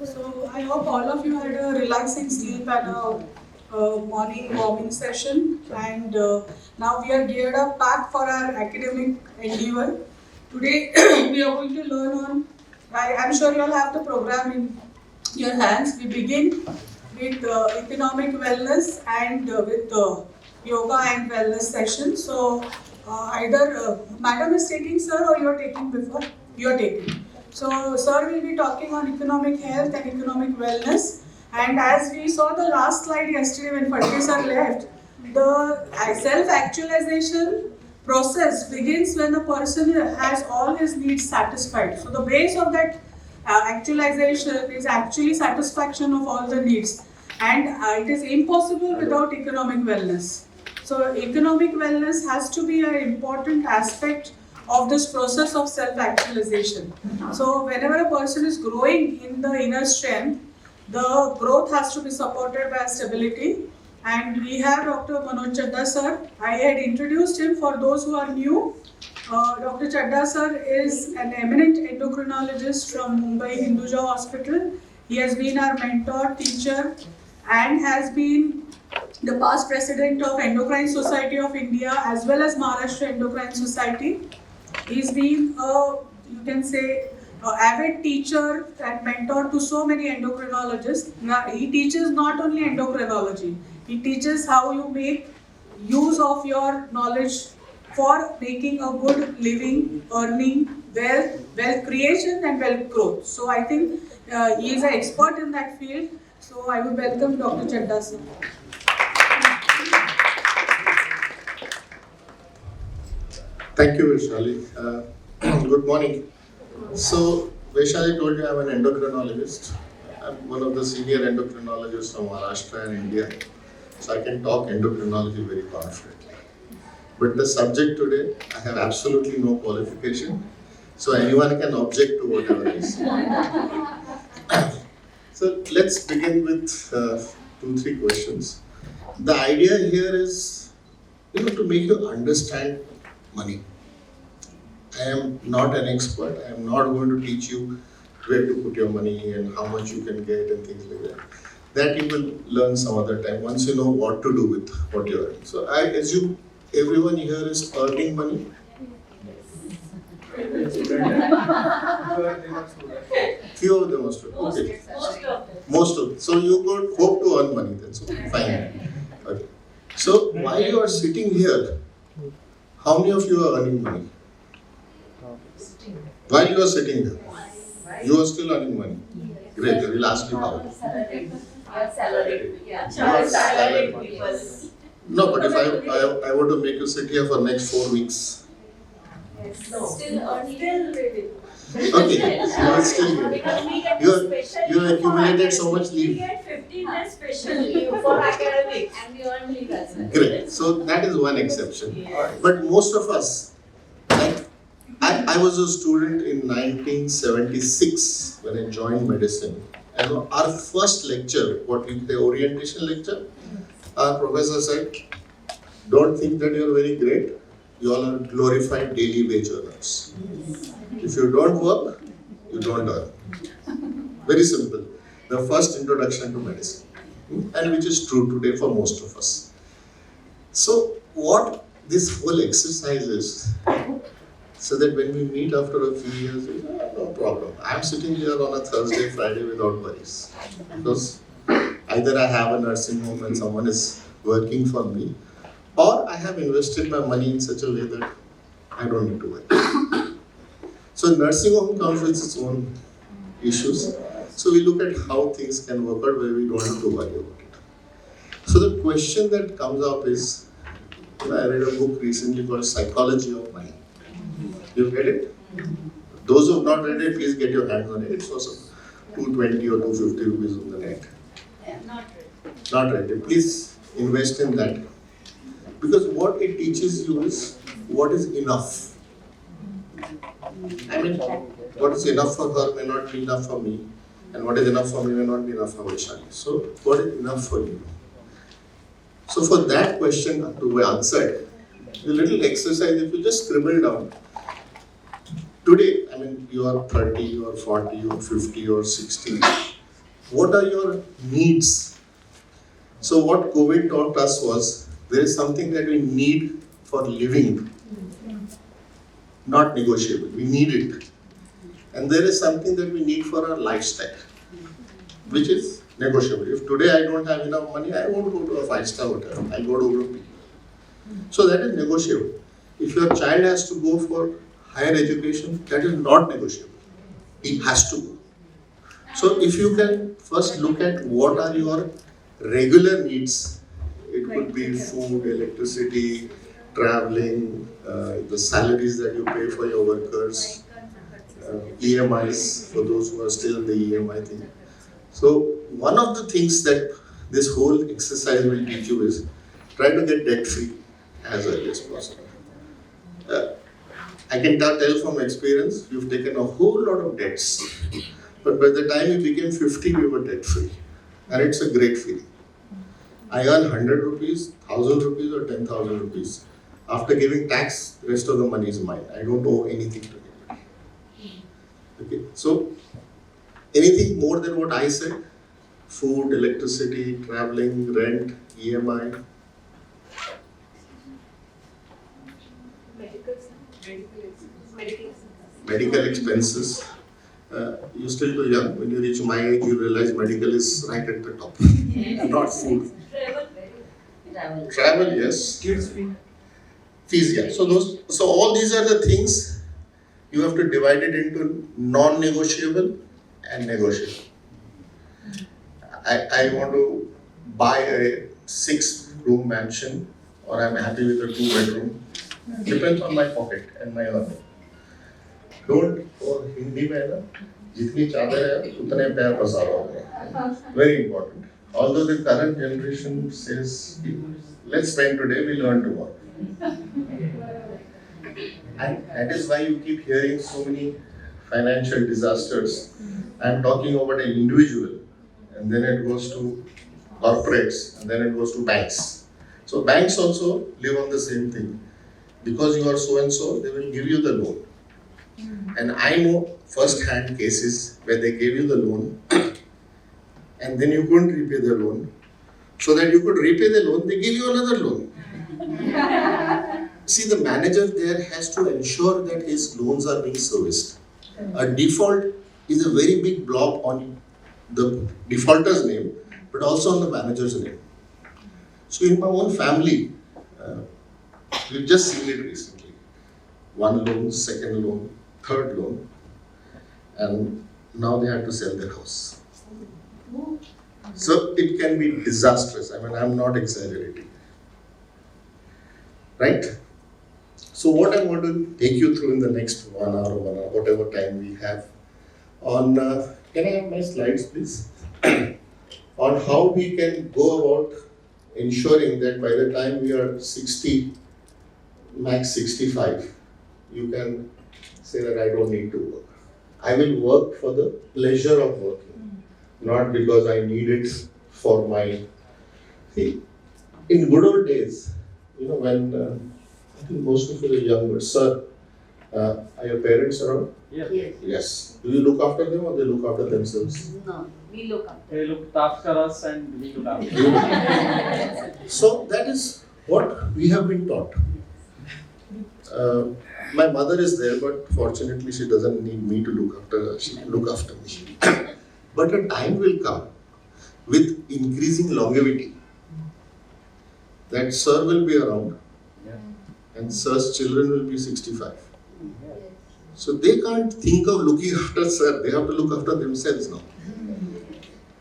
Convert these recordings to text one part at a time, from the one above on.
So I hope all of you had a relaxing sleep and a morning warming session. And now we are geared up back for our academic endeavor. Today we are going to learn on. I'm sure you all have the program in your hands. We begin with economic wellness and with yoga and wellness session. So either madam is taking, sir, or you are taking before. You are taking. So sir will be talking on economic health and economic wellness. And as we saw the last slide yesterday when Fateh sir left, the self-actualization process begins when a person has all his needs satisfied. So the base of that actualization is actually satisfaction of all the needs, and it is impossible without economic wellness. So economic wellness has to be an important aspect of this process of self-actualization. So whenever a person is growing in the inner strength, the growth has to be supported by stability. And we have Dr. Manoj Chaddha sir. I had introduced him for those who are new. Dr. Chaddha sir is an eminent endocrinologist from Mumbai Hinduja Hospital. He has been our mentor, teacher, and has been the past president of Endocrine Society of India as well as Maharashtra Endocrine Society. He's been you can say, avid teacher and mentor to so many endocrinologists. Now, he teaches not only endocrinology, he teaches how you make use of your knowledge for making a good living, earning, wealth creation and wealth growth. So I think he is an expert in that field. So I would welcome Dr. Chaddha sir. Thank you, Vaishali. Good morning. So, Vaishali told you I'm an endocrinologist. I'm one of the senior endocrinologists from Maharashtra and India. So, I can talk endocrinology very confidently. But the subject today, I have absolutely no qualification. So, anyone can object to whatever I say. So, let's begin with 2-3 questions. The idea here is, to make you understand money. I am not an expert. I am not going to teach you where to put your money and how much you can get and things like that. That you will learn some other time once you know what to do with what you earn. So I assume everyone here is earning money. Few of them are students. Okay. Most of them. So you could hope to earn money then. So fine. Okay. So while you are sitting here, how many of you are earning money? While you are sitting here, you are still earning money. Great, I will ask you how. Salaried people. No, but if I were to make you sit here for next 4 weeks. Still earning. Okay, so it's still good. Because we get You accumulated so much We leave. get 15 days special leave for academics and we earn leave as well. Great, so that is one exception. But most of us, like I was a student in 1976 when I joined medicine. And our first lecture, the orientation lecture, our professor said, don't think that you are very great, you all are glorified daily wage earners. If you don't work, you don't earn. Very simple. The first introduction to medicine. And which is true today for most of us. So what this whole exercise is, so that when we meet after a few years, no problem. I'm sitting here on a Thursday, Friday without worries. Because either I have a nursing home and someone is working for me, or I have invested my money in such a way that I don't need to worry. So nursing home comes with its own issues. So we look at how things can work out where we don't have to worry about it. So the question that comes up is, I read a book recently called Psychology of Money. You read it? Those who have not read it, please get your hands on it. It's also 220 or 250 rupees on the net. Yeah, not really. Not read it. Please invest in that. Because what it teaches you is what is enough. I mean, what is enough for her may not be enough for me. And what is enough for me may not be enough for Vaishali. So, what is enough for you? So, for that question to be answered, a little exercise, if you just scribble down. Today, I mean, you are 30 or 40 or 50 or 60. what are your needs? So what COVID taught us was there is something that we need for living, not negotiable. We need it. And there is something that we need for our lifestyle, which is negotiable. If today I don't have enough money, I won't go to a 5-star hotel. I'll go to Udupi. So that is negotiable. If your child has to go for higher education, that is not negotiable. He has to go. So if you can first look at what are your regular needs, it could be food, electricity, traveling, the salaries that you pay for your workers, EMIs for those who are still in the EMI thing. So one of the things that this whole exercise will teach you is try to get debt free as early as possible. I can tell from experience, we've taken a whole lot of debts, but by the time we became 50, we were debt free, and it's a great feeling. I earn 100 rupees, 1000 rupees or 10,000 rupees. After giving tax, the rest of the money is mine. I don't owe anything to anybody. Okay, so anything more than what I said, food, electricity, traveling, rent, EMI, medical expenses. You're still too young. When you reach my age, you realize medical is right at the top, not food. Travel, yes. Kids fee. Fees, yeah. So all these are the things you have to divide it into non-negotiable and negotiable. I want to buy a 6-room mansion, or I'm happy with a 2-bedroom. Depends on my pocket and my earning. Don't, और हिंदी में ना जितनी चादर है उतने पैर पसारो. Very important. Although the current generation says, let's spend today, we'll earn tomorrow. And that is why you keep hearing so many financial disasters. I'm talking about an individual, and then it goes to corporates, and then it goes to banks. So banks also live on the same thing. Because you are so and so, they will give you the loan. And I know first-hand cases where they gave you the loan and then you couldn't repay the loan. So that you could repay the loan, they give you another loan. See, the manager there has to ensure that his loans are being serviced. A default is a very big block on the defaulter's name, but also on the manager's name. So in my own family, we've just seen it recently. 1 loan, 2nd loan, 3rd loan, and now they have to sell their house. So it can be disastrous. I mean, I'm not exaggerating. Right? So what I'm going to take you through in the next 1 hour, whatever time we have, on, can I have my slides please? On how we can go about ensuring that by the time we are 60, max 65, you can say that I don't need to work. I will work for the pleasure of working, not because I need it for my... See, in good old days, you know, when I think most of you are young, but sir, are your parents around? Yes. Yes. Do you look after them or they look after themselves? No, we look up. They looked after us and we looked after them. So that is what we have been taught. My mother is there, but fortunately she doesn't need me to look after her. She can look after me. But a time will come with increasing longevity that sir will be around and sir's children will be 65. So they can't think of looking after sir, they have to look after themselves now.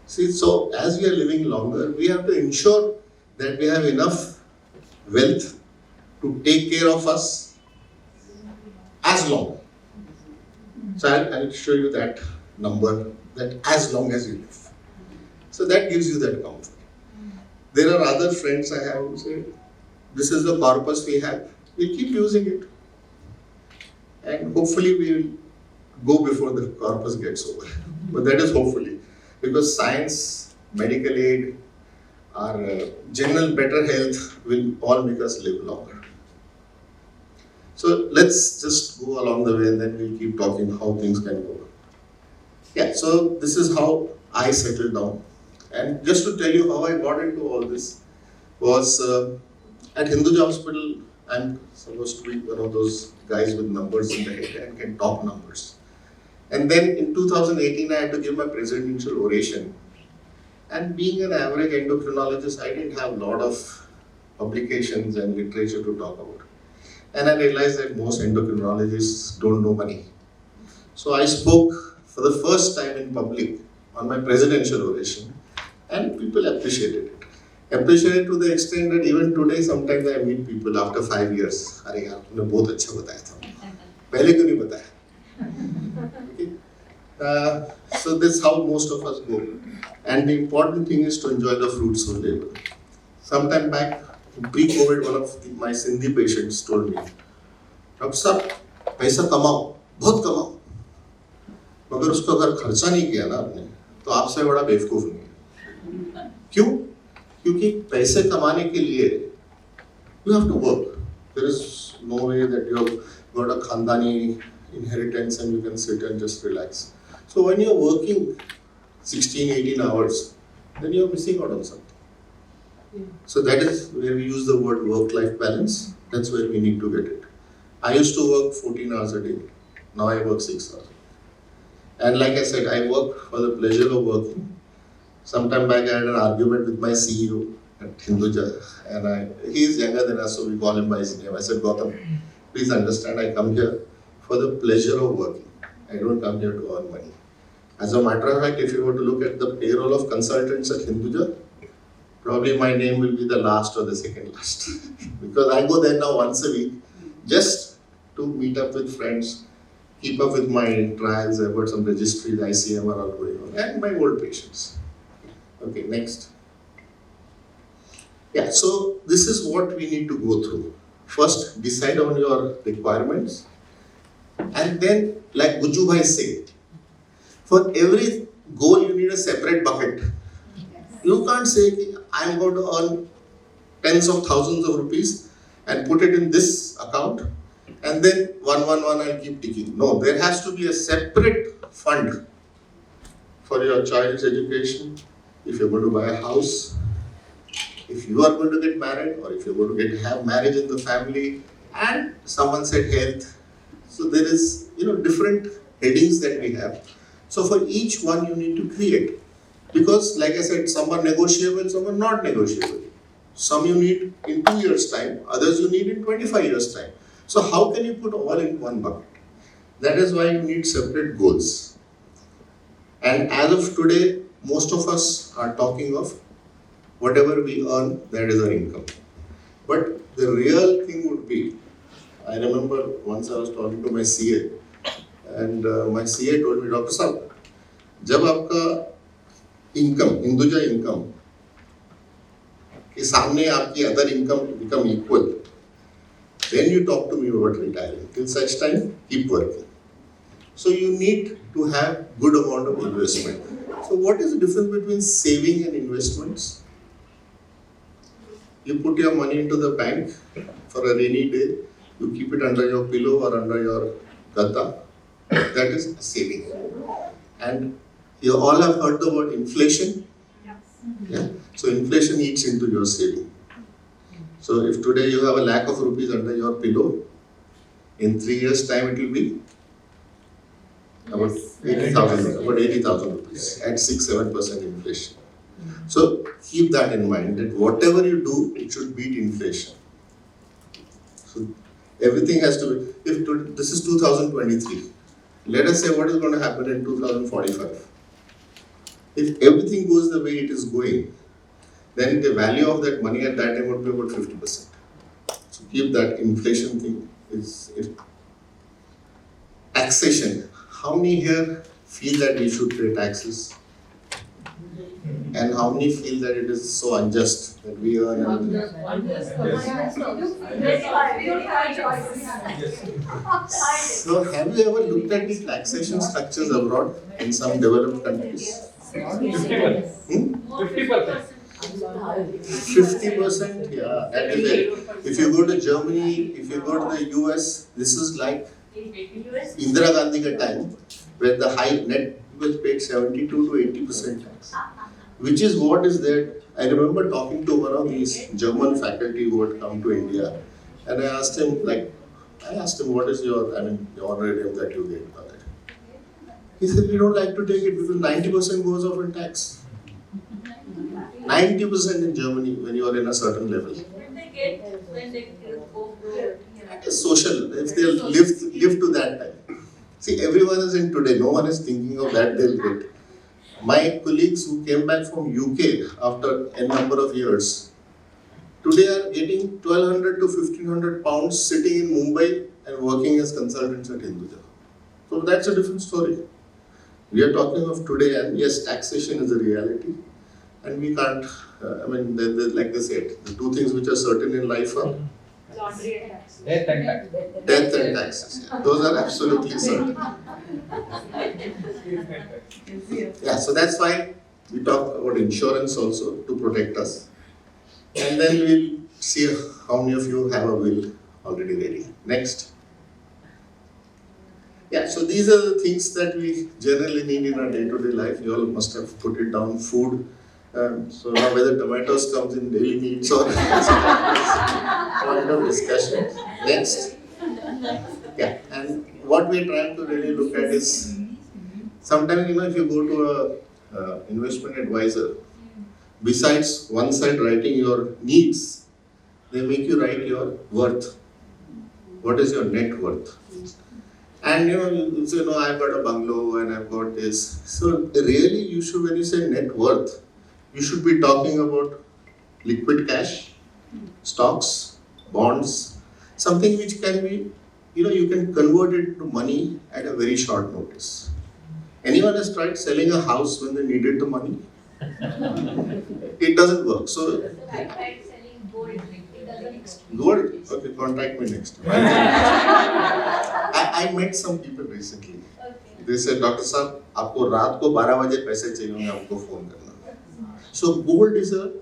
See, so as we are living longer, we have to ensure that we have enough wealth to take care of us as long. So I'll show you that number, that as long as you live. So that gives you that comfort. There are other friends I have who say, this is the corpus we have, we'll keep using it. And hopefully we will go before the corpus gets over. But that is hopefully. Because science, medical aid, our general better health will all make us live longer. So let's just go along the way and then we'll keep talking how things can go. Yeah, so this is how I settled down. And just to tell you how I got into all this was at Hinduja Hospital. I'm supposed to be one of those guys with numbers in the head and can talk numbers. And then in 2018, I had to give my presidential oration. And being an average endocrinologist, I didn't have a lot of publications and literature to talk about. And I realized that most endocrinologists don't know money. So I spoke for the first time in public on my presidential oration, and people appreciated it. Appreciated to the extent that even today, sometimes I meet people after 5 years. अरे यार तुमने बहुत अच्छा बताया था. पहले क्यों नहीं बताया? Okay. So this is how most of us go. And the important thing is to enjoy the fruits of labor. Sometime back, pre-COVID, one of my Sindhi patients told me, "Doctor साहब, पैसा कमाओ, बहुत कमाओ, मगर उसको अगर खर्चा नहीं किया ना आपने, तो आपसे बड़ा बेवकूफ नहीं है." क्यों? क्योंकि पैसे कमाने के लिए you have to work. There is no way that you have got a khandani inheritance and you can sit and just relax. So when you are working 16, 18 hours, then you are missing out on something. So that is where we use the word work-life balance. That's where we need to get it. I used to work 14 hours a day. Now I work 6 hours. And like I said, I work for the pleasure of working. Sometime back I had an argument with my CEO at Hinduja, and he is younger than us, so we call him by his name. I said, Gautam, please understand, I come here for the pleasure of working. I don't come here to earn money. As a matter of fact, if you were to look at the payroll of consultants at Hinduja, probably my name will be the last or the second last. Because I go there now once a week just to meet up with friends, keep up with my trials. I've got some registries, ICM are all going on, and my old patients. Okay, next. Yeah, so this is what we need to go through. First, decide on your requirements, and then, like Guju Bhai said, for every goal you need a separate bucket. You can't say, I'm going to earn tens of thousands of rupees and put it in this account, and then one I'll keep ticking. No, there has to be a separate fund for your child's education, if you're going to buy a house, if you are going to get married, or if you're going to have marriage in the family, and someone said health. So there is, different headings that we have. So for each one you need to create. Because like I said, some are negotiable, some are not negotiable. Some you need in 2 years' time, others you need in 25 years' time. So how can you put all in one bucket? That is why you need separate goals. And as of today, most of us are talking of whatever we earn, that is our income. But the real thing would be, I remember once I was talking to my CA, and my CA told me, Dr. Saab, जब आपका income, Hinduja income, के सामने आपकी other income become equal, then you talk to me about retiring. Till such time, keep working. So you need to have good amount of investment. So what is the difference between saving and investments? You put your money into the bank for a rainy day, you keep it under your pillow or under your gadda. That is saving. And you all have heard the word inflation. Yeah. So inflation eats into your saving. So if today you have a lakh of rupees under your pillow, in 3 years' time it will be about 80,000 rupees at 6-7% inflation. So keep that in mind, that whatever you do, it should beat inflation. So everything has to be, this is 2023, let us say what is going to happen in 2045. If everything goes the way it is going, then the value of that money at that time would be about 50%. So keep that inflation thing. Taxation. How many here feel that we should pay taxes? And how many feel that it is so unjust that we earn and... So have you ever looked at the taxation structures abroad in some developed countries? 50%. 50%, yeah, that is it. If you go to Germany, if you go to the US, this is like Indira Gandhi ka time, where the high net people paid 72 to 80% tax, which is what is there. I remember talking to one of these German faculty who had come to India, and I asked him, what is your, the honorarium that you get for that? He said, we don't like to take it because 90% goes off in tax. 90% in Germany when you are in a certain level. When they get, when they go to, It is social, if they live to that time. See, everyone is in today, no one is thinking of that they'll get. My colleagues who came back from UK after a number of years, today are getting 1200 to 1500 pounds sitting in Mumbai and working as consultants at Hinduja. So that's a different story. We are talking of today, and yes, taxation is a reality. And we can't, like they said, the two things which are certain in life are laundry and tax. Death and tax. death and taxes. Yeah, those are absolutely certain. Yeah, so that's why we talk about insurance also to protect us. And then we'll see how many of you have a will already ready. Next. Yeah, so these are the things that we generally need in our day-to-day life. You all must have put it down, food. So now whether tomatoes comes in daily needs or point of discussion. Next. Yeah, and what we're trying to really look at is, sometimes if you go to a investment advisor, besides one side writing your needs, they make you write your worth. What is your net worth? And you say, no, I've got a bungalow and I've got this. So really you should, when you say net worth, you should be talking about liquid cash, stocks, bonds, something which can be, you can convert it to money at a very short notice. Anyone has tried selling a house when they needed the money? It doesn't work. So, I tried selling gold, it doesn't. gold? Okay, contact me next. I met some people recently. Okay. They said, Dr. Saab, आपको रात को 12 बजे पैसे चाहिए होंगे, आपको phone करना. So gold is a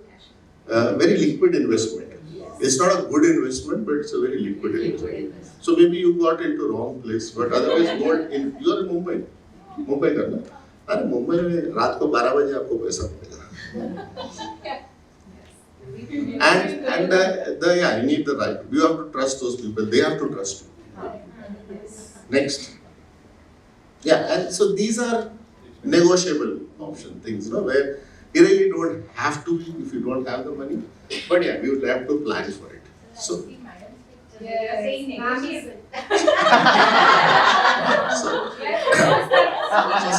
very liquid investment. It's not a good investment, but it's a very liquid investment. So maybe you got into wrong place, but otherwise gold, you are in Mumbai. Mumbai करना. अरे मुंबई में रात को 12 बजे आपको पैसा मिलेगा. And you need the right. You have to trust those people. They have to trust you. Next. Yeah, and so these are negotiable option things, where you really don't have to be if you don't have the money. But yeah, we would have to plan for it. So, so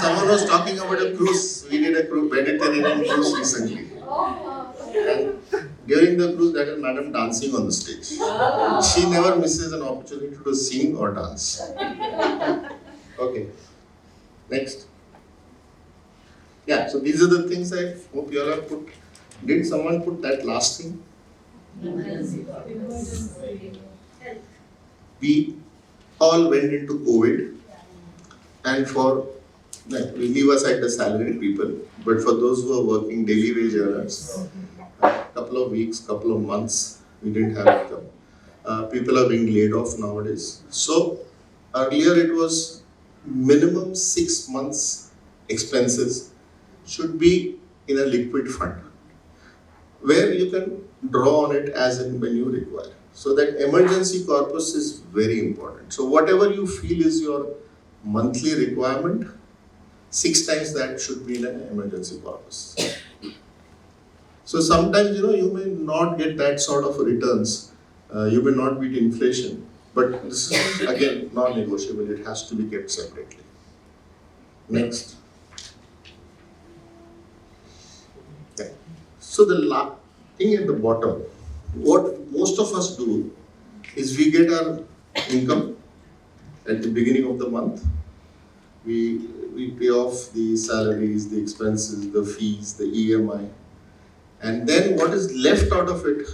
someone was talking about a cruise. We did a Mediterranean cruise recently. And during the cruise, that is Madam dancing on the stage. She never misses an opportunity to sing or dance. Okay. Next. Yeah, so these are the things I hope you all have put. Did someone put that last thing? We all went into COVID, and we leave aside the salaried people, but for those who are working daily wage earners, couple of weeks, couple of months, we didn't have income. People are being laid off nowadays. So earlier it was minimum 6 months expenses should be in a liquid fund where you can draw on it as and when you require. So that emergency corpus is very important. So whatever you feel is your monthly requirement, 6 times that should be in an emergency corpus. So sometimes you may not get that sort of returns. You may not beat inflation, but this is again non-negotiable. It has to be kept separately. Next. Okay. So the thing at the bottom, what most of us do is we get our income at the beginning of the month. We pay off the salaries, the expenses, the fees, the EMI. And then what is left out of it,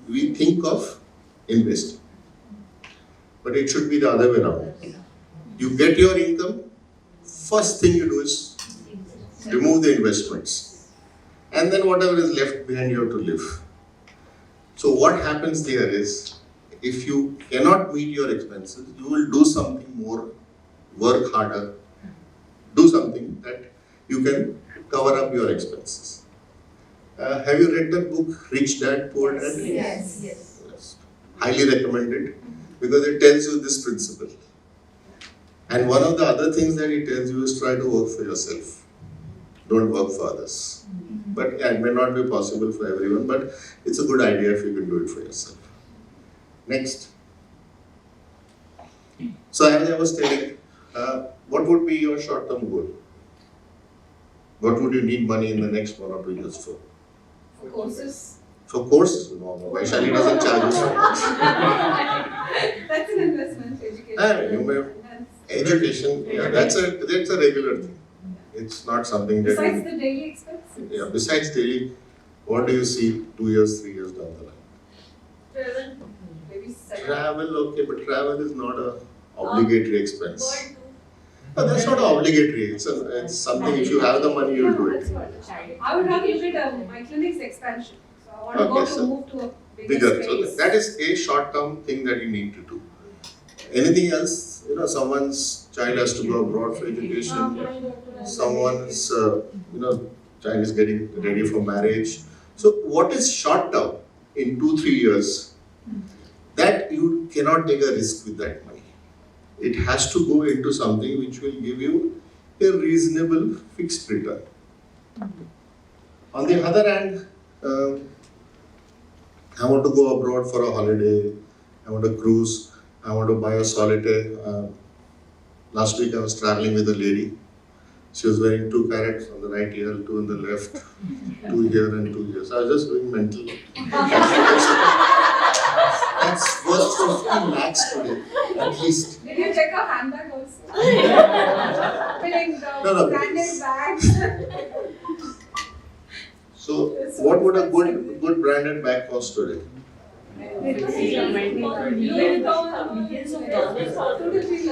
we think of investing. But it should be the other way around. You get your income, first thing you do is remove the investments. And then whatever is left behind you have to live. So what happens there is, if you cannot meet your expenses, you will do something more, work harder, do something that you can cover up your expenses. Have you read the book Rich Dad, Poor Dad? Yes. Yes. Highly recommended because it tells you this principle. And one of the other things that it tells you is try to work for yourself. Don't work for others. But yeah, it may not be possible for everyone, but it's a good idea if you can do it for yourself. Next. So as I was telling, what would be your short-term goal? What would you need money in the next 1 or 2 years for? For courses. For courses? No, Vaishali doesn't charge you so much. That's an investment, education. You may, education, yeah, that's a regular thing. It's not something that. Besides the daily expenses. Yeah, besides daily, what do you see 2 years, 3 years down the line? Travel. Maybe 7. Travel, okay, but travel is not a obligatory expense. World tour. No, that's not obligatory. It's something, if you have the money, you'll do it. I would rather look at my clinic's expansion. So I want to Okay, go so to move to a Bigger. bigger So space. that is a short-term thing that you need to do. Anything else? Someone's child has to go abroad for education. Someone's, child is getting ready for marriage. So what is short-term in 2-3 years? That you cannot take a risk with that money. It has to go into something which will give you a reasonable fixed return. On the other hand, I want to go abroad for a holiday, I want to cruise, I want to buy a solitaire. Last week I was traveling with a lady. She was wearing 2 carats on the right ear, 2 on the left, 2 here and 2 here. So I was just doing mental. That's worth 50 lakhs today, at least. Did you check our handbag also? Filling the No. branded bags. So what would a good branded bag cost today?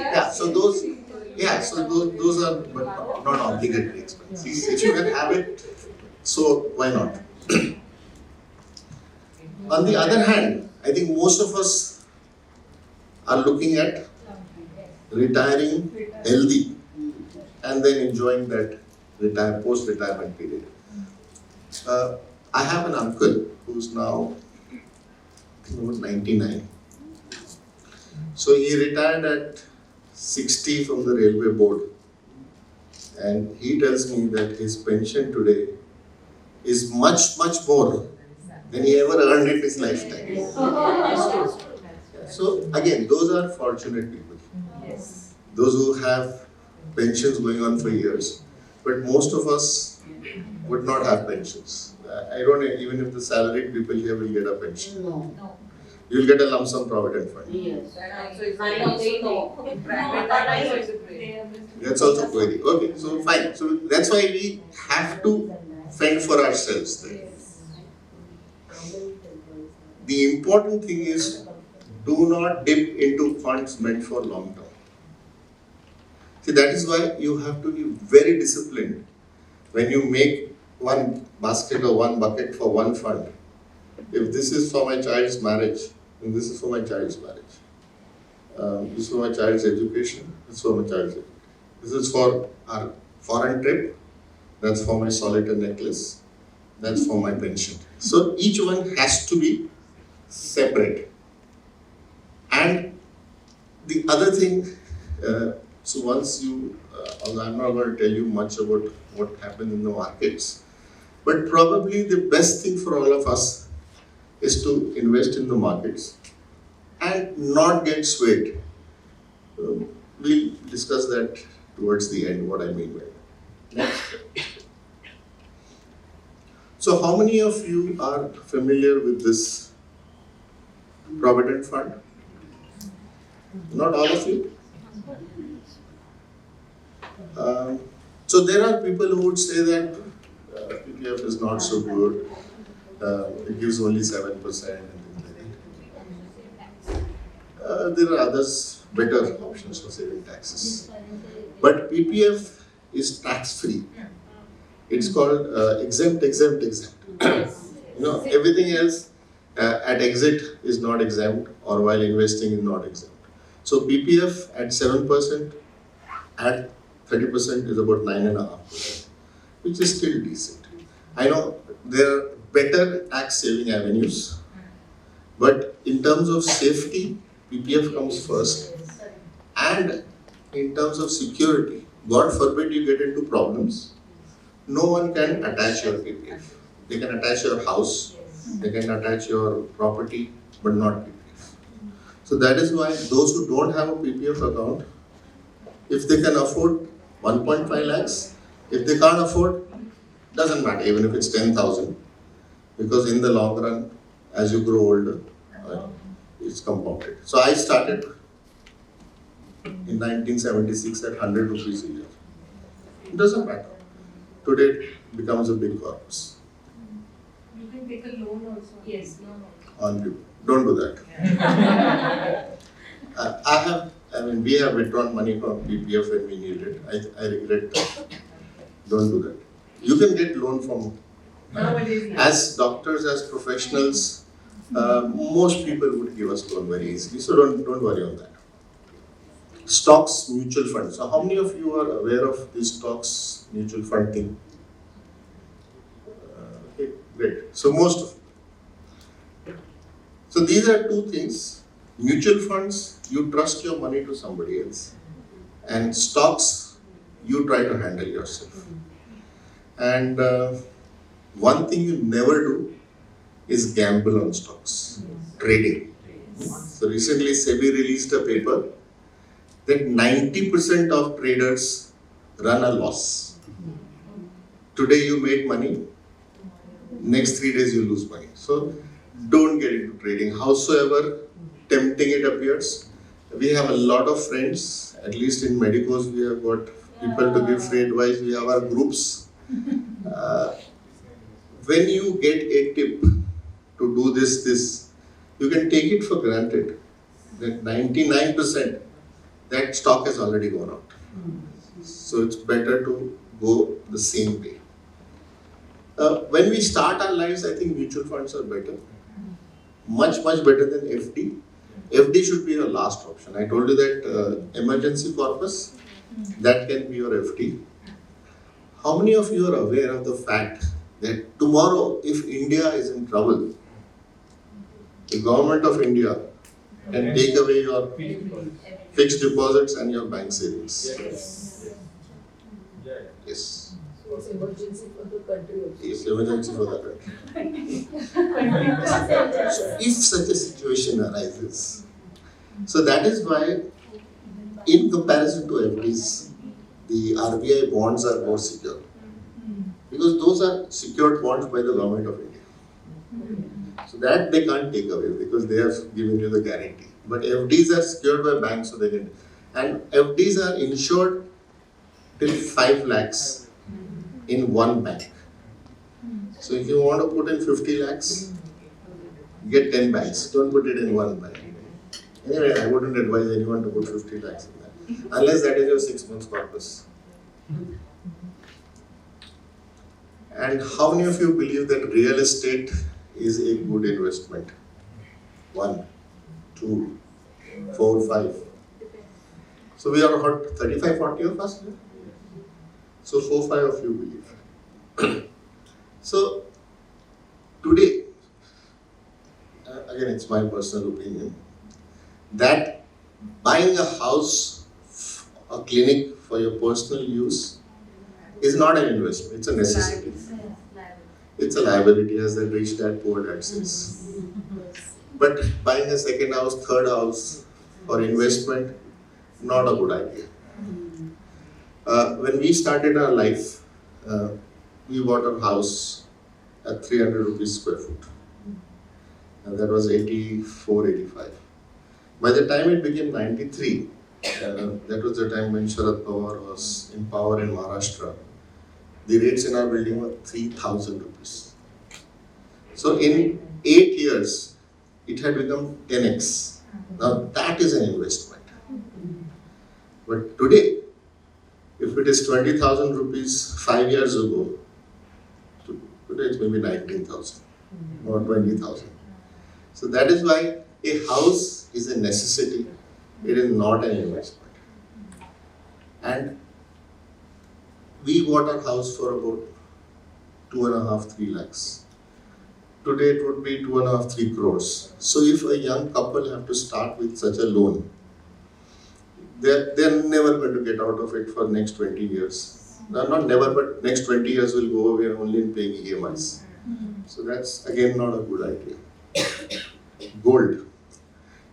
Yeah, so those are but not obligatory expenses. If you can have it, so why not? On the other hand, I think most of us are looking at retiring healthy and then enjoying that post-retirement period. I have an uncle who's now 99. So he retired at 60 from the railway board, and he tells me that his pension today is much more than he ever earned in his lifetime. So again, those are fortunate people. Those who have pensions going on for years. But most of us would not have pensions. I don't know, even if the salaried people here will get a pension. No. You'll get a lump sum provident fund. Yes. That's also query. Okay, so fine. So that's why we have to fend for ourselves there. The important thing is, do not dip into funds meant for long term. See, that is why you have to be very disciplined when you make one basket or one bucket for one fund. If this is for my child's marriage, then this is for my child's marriage. This is for my child's education, this is for my child's education. This is for our foreign trip, that's for my solitaire necklace, that's for my pension. So each one has to be separate. And the other thing, so once you, I'm not going to tell you much about what happened in the markets, but probably the best thing for all of us is to invest in the markets and not get swayed. We'll discuss that towards the end, what I mean by that. Next. So how many of you are familiar with this Provident Fund? Not all of you? So there are people who would say that PPF is not so good, it gives only 7% and things like that. There are others, better options for saving taxes. But PPF is tax-free. It's called exempt. Everything else at exit is not exempt, or while investing is not exempt. So PPF at 7%, at 30% is about 9.5%, which is still decent. I know there are better tax saving avenues, but in terms of safety, PPF comes first. And in terms of security, God forbid you get into problems, no one can attach your PPF. They can attach your house, they can attach your property, but not PPF. So that is why those who don't have a PPF account, if they can afford 1.5 lakhs, if they can't afford, doesn't matter, even if it's 10,000, because in the long run, as you grow older, it's compounded. So I started in 1976 at 100 rupees a year. It doesn't matter. Today it becomes a big corpus. You can take a loan also. Yes, loan also. On people. Don't do that. We have withdrawn money from PPF when we need it. I regret that. Don't do that. You can get loan from, as doctors, as professionals, most people would give us loan very easily. So don't worry on that. Stocks, mutual funds. So how many of you are aware of this stocks, mutual fund thing? Okay, great. So most of you. So these are two things. Mutual funds, you trust your money to somebody else. And stocks, you try to handle yourself. And one thing you never do is gamble on stocks, trading. So recently SEBI released a paper that 90% of traders run a loss. Today you made money, next 3 days you lose money. So don't get into trading, howsoever tempting it appears. We have a lot of friends, at least in medicos we have got people to give free advice, we have our groups. When you get a tip to do this, you can take it for granted that 99% that stock has already gone out. So it's better to go the same way. When we start our lives, I think mutual funds are better. Much better than FD. FD should be your last option. I told you that emergency corpus, that can be your FD. How many of you are aware of the fact that tomorrow, if India is in trouble, the government of India can take away your fixed deposits and your bank savings? Yes. It's emergency for the country also. Yes, emergency for the country. So if such a situation arises, so that is why, in comparison to FDs, the RBI bonds are more secure. Because those are secured bonds by the government of India. So that they can't take away because they have given you the guarantee. But FDs are secured by banks, so they can. And FDs are insured till 5 lakhs in one bank. So if you want to put in 50 lakhs, get 10 banks. Don't put it in one bank. Anyway, I wouldn't advise anyone to put 50 lakhs in that. Unless that is your 6 months corpus. And how many of you believe that real estate is a good investment? 1, 2, 4, 5. So we are about 35, 40 of us here. So 4, 5 of you believe. So today, again it's my personal opinion, that buying a house, a clinic for your personal use is not an investment, it's a necessity. It's a liability, as the rich dad, poor dad says. But buying a second house, third house for investment, not a good idea. When we started our life, we bought a house at 300 rupees square foot. And that was 84, 85. By the time it became 93, that was the time when Sharad Pawar was in power in Maharashtra. The rates in our building were 3,000 rupees. So in 8 years, it had become 10x. Now that is an investment. But today, if it is 20,000 rupees 5 years ago, today it's maybe 19,000 or 20,000. So that is why a house is a necessity. It is not an investment. And we bought our house for about 2.5, 3 lakhs. Today it would be 2.5, 3 crores. So if a young couple have to start with such a loan, they're never going to get out of it for next 20 years. Not never, but next 20 years will go away only in paying EMIs. So that's again not a good idea. Gold.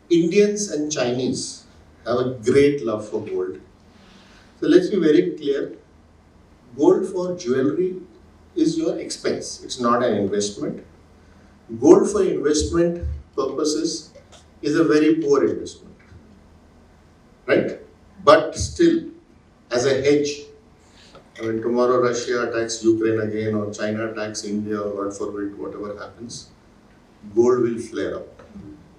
Indians and Chinese have a great love for gold. So let's be very clear. Gold for jewelry is your expense. It's not an investment. Gold for investment purposes is a very poor investment. Right? But still, as a hedge, I mean, tomorrow Russia attacks Ukraine again, or China attacks India, or God forbid, whatever happens, gold will flare up.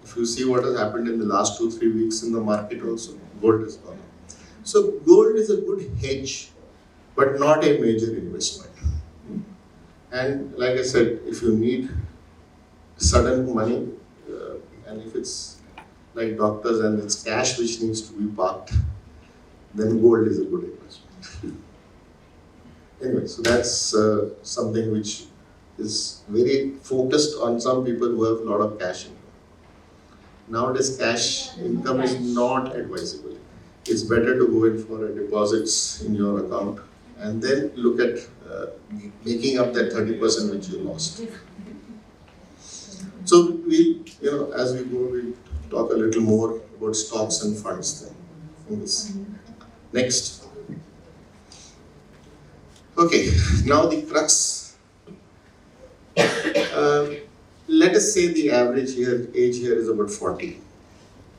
If you see what has happened in the last 2-3 weeks in the market also, gold is gone up. So gold is a good hedge, but not a major investment. And like I said, if you need sudden money, and if it's like doctors and it's cash which needs to be parked, then gold is a good investment. Anyway, so that's something which is very focused on some people who have a lot of cash income. Nowadays, cash income is not advisable. It's better to go in for deposits in your account and then look at making up that 30% which you lost. So we, as we go, we'll talk a little more about stocks and funds then in this. Next. Okay, now the crux. Let us say the average age here is about 40,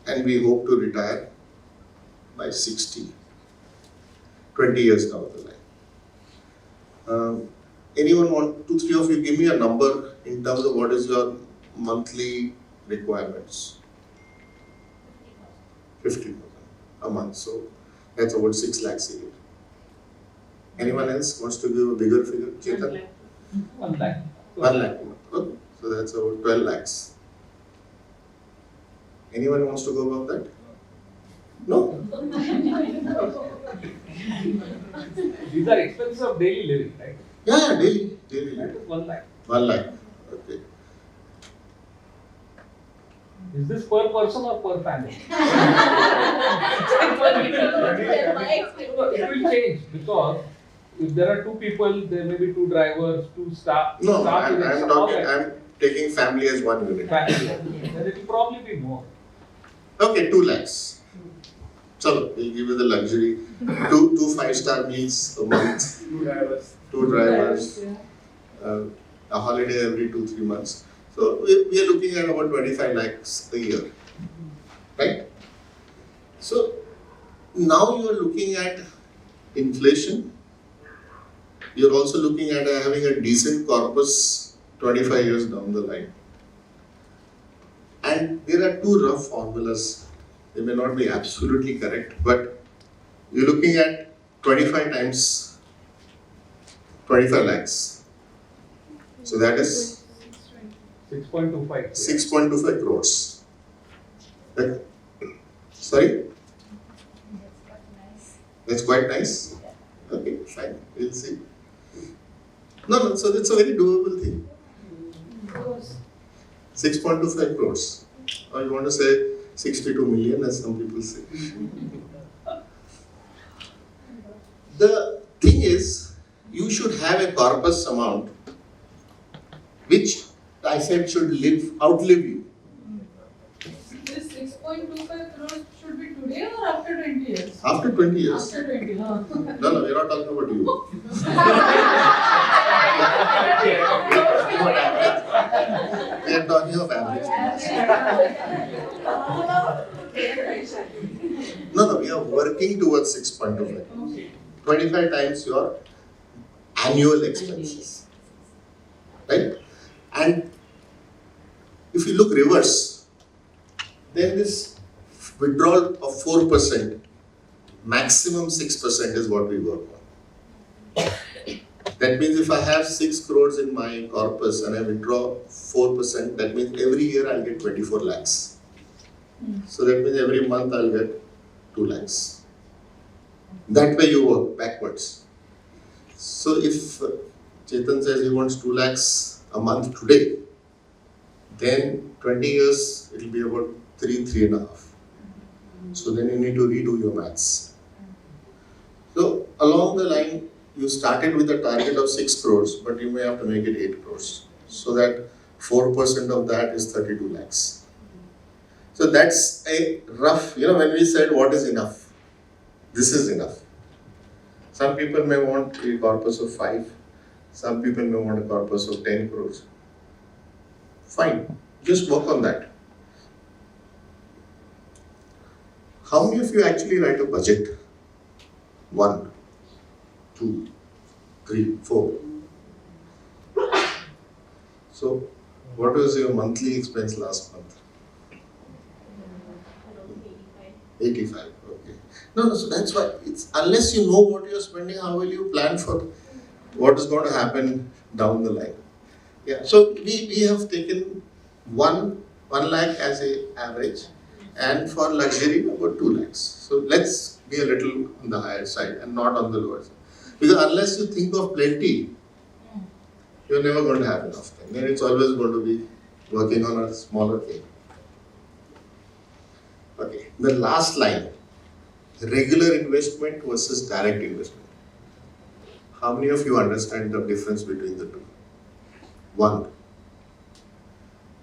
and we hope to retire by 60, 20 years down the line. Anyone want, 2-3 of you, give me a number in terms of what is your monthly requirements? 50,000 a month, so that's about 6 lakhs a year. Anyone else wants to give a bigger figure? Chetan? 1 lakh. 1 lakh. Okay. So that's about 12 lakhs. Anyone wants to go above that? No? These are expenses of daily living, right? Yeah, daily. That is 1 lakh. 1 lakh. Okay. Is this per person or per family? It will change because if there are 2 people, there may be 2 drivers, 2 staff. No, staff I'm taking family as one unit. family. Then it will probably be more. Okay, 2 lakhs. So we'll give you the luxury. 2 5-star meals a month. 2 drivers. A holiday every 2-3 months. So we are looking at about 25 lakhs a year. Right? So now you are looking at inflation. You're also looking at having a decent corpus 25 years down the line. And there are 2 rough formulas. They may not be absolutely correct, but you're looking at 25 times 25 lakhs. So that is 6.25. 6.25 crores. Right? Sorry? That's quite nice. Okay, fine. We'll see. No, so that's a very doable thing. 6.25 crores. Or you want to say 62 million, as some people say. The thing is, you should have a corpus amount which I said should outlive you. This 6.25 crores should be today or after 20 years? After 20 years. After 20, huh? No, we're not talking about you. We are talking of average. No, we are working towards 6.25. 25 times your annual expenses. Right? And if you look reverse, then this withdrawal of 4%, maximum 6% is what we work on. That means if I have 6 crores in my corpus and I withdraw 4%, that means every year I'll get 24 lakhs. So that means every month I'll get 2 lakhs. That way you work backwards. So if Chetan says he wants 2 lakhs a month today, then 20 years it will be about 3.5. So then you need to redo your maths. So along the line, you started with a target of 6 crores, but you may have to make it 8 crores. So that 4% of that is 32 lakhs. So that's a rough, when we said what is enough, this is enough. Some people may want a corpus of 5, some people may want a corpus of 10 crores. Fine, just work on that. How many of you actually write a budget? 1, 2, 3, 4. So, what was your monthly expense last month? 85. Okay. No, so that's why it's unless you know what you're spending, how will you plan for what is going to happen down the line? Yeah. So we have taken 1 lakh as a average, and for luxury about 2 lakhs. So let's be a little on the higher side and not on the lower side. Because unless you think of plenty, you're never going to have enough thing. Then it's always going to be working on a smaller thing. Okay, the last line, regular investment versus direct investment. How many of you understand the difference between the two? 1.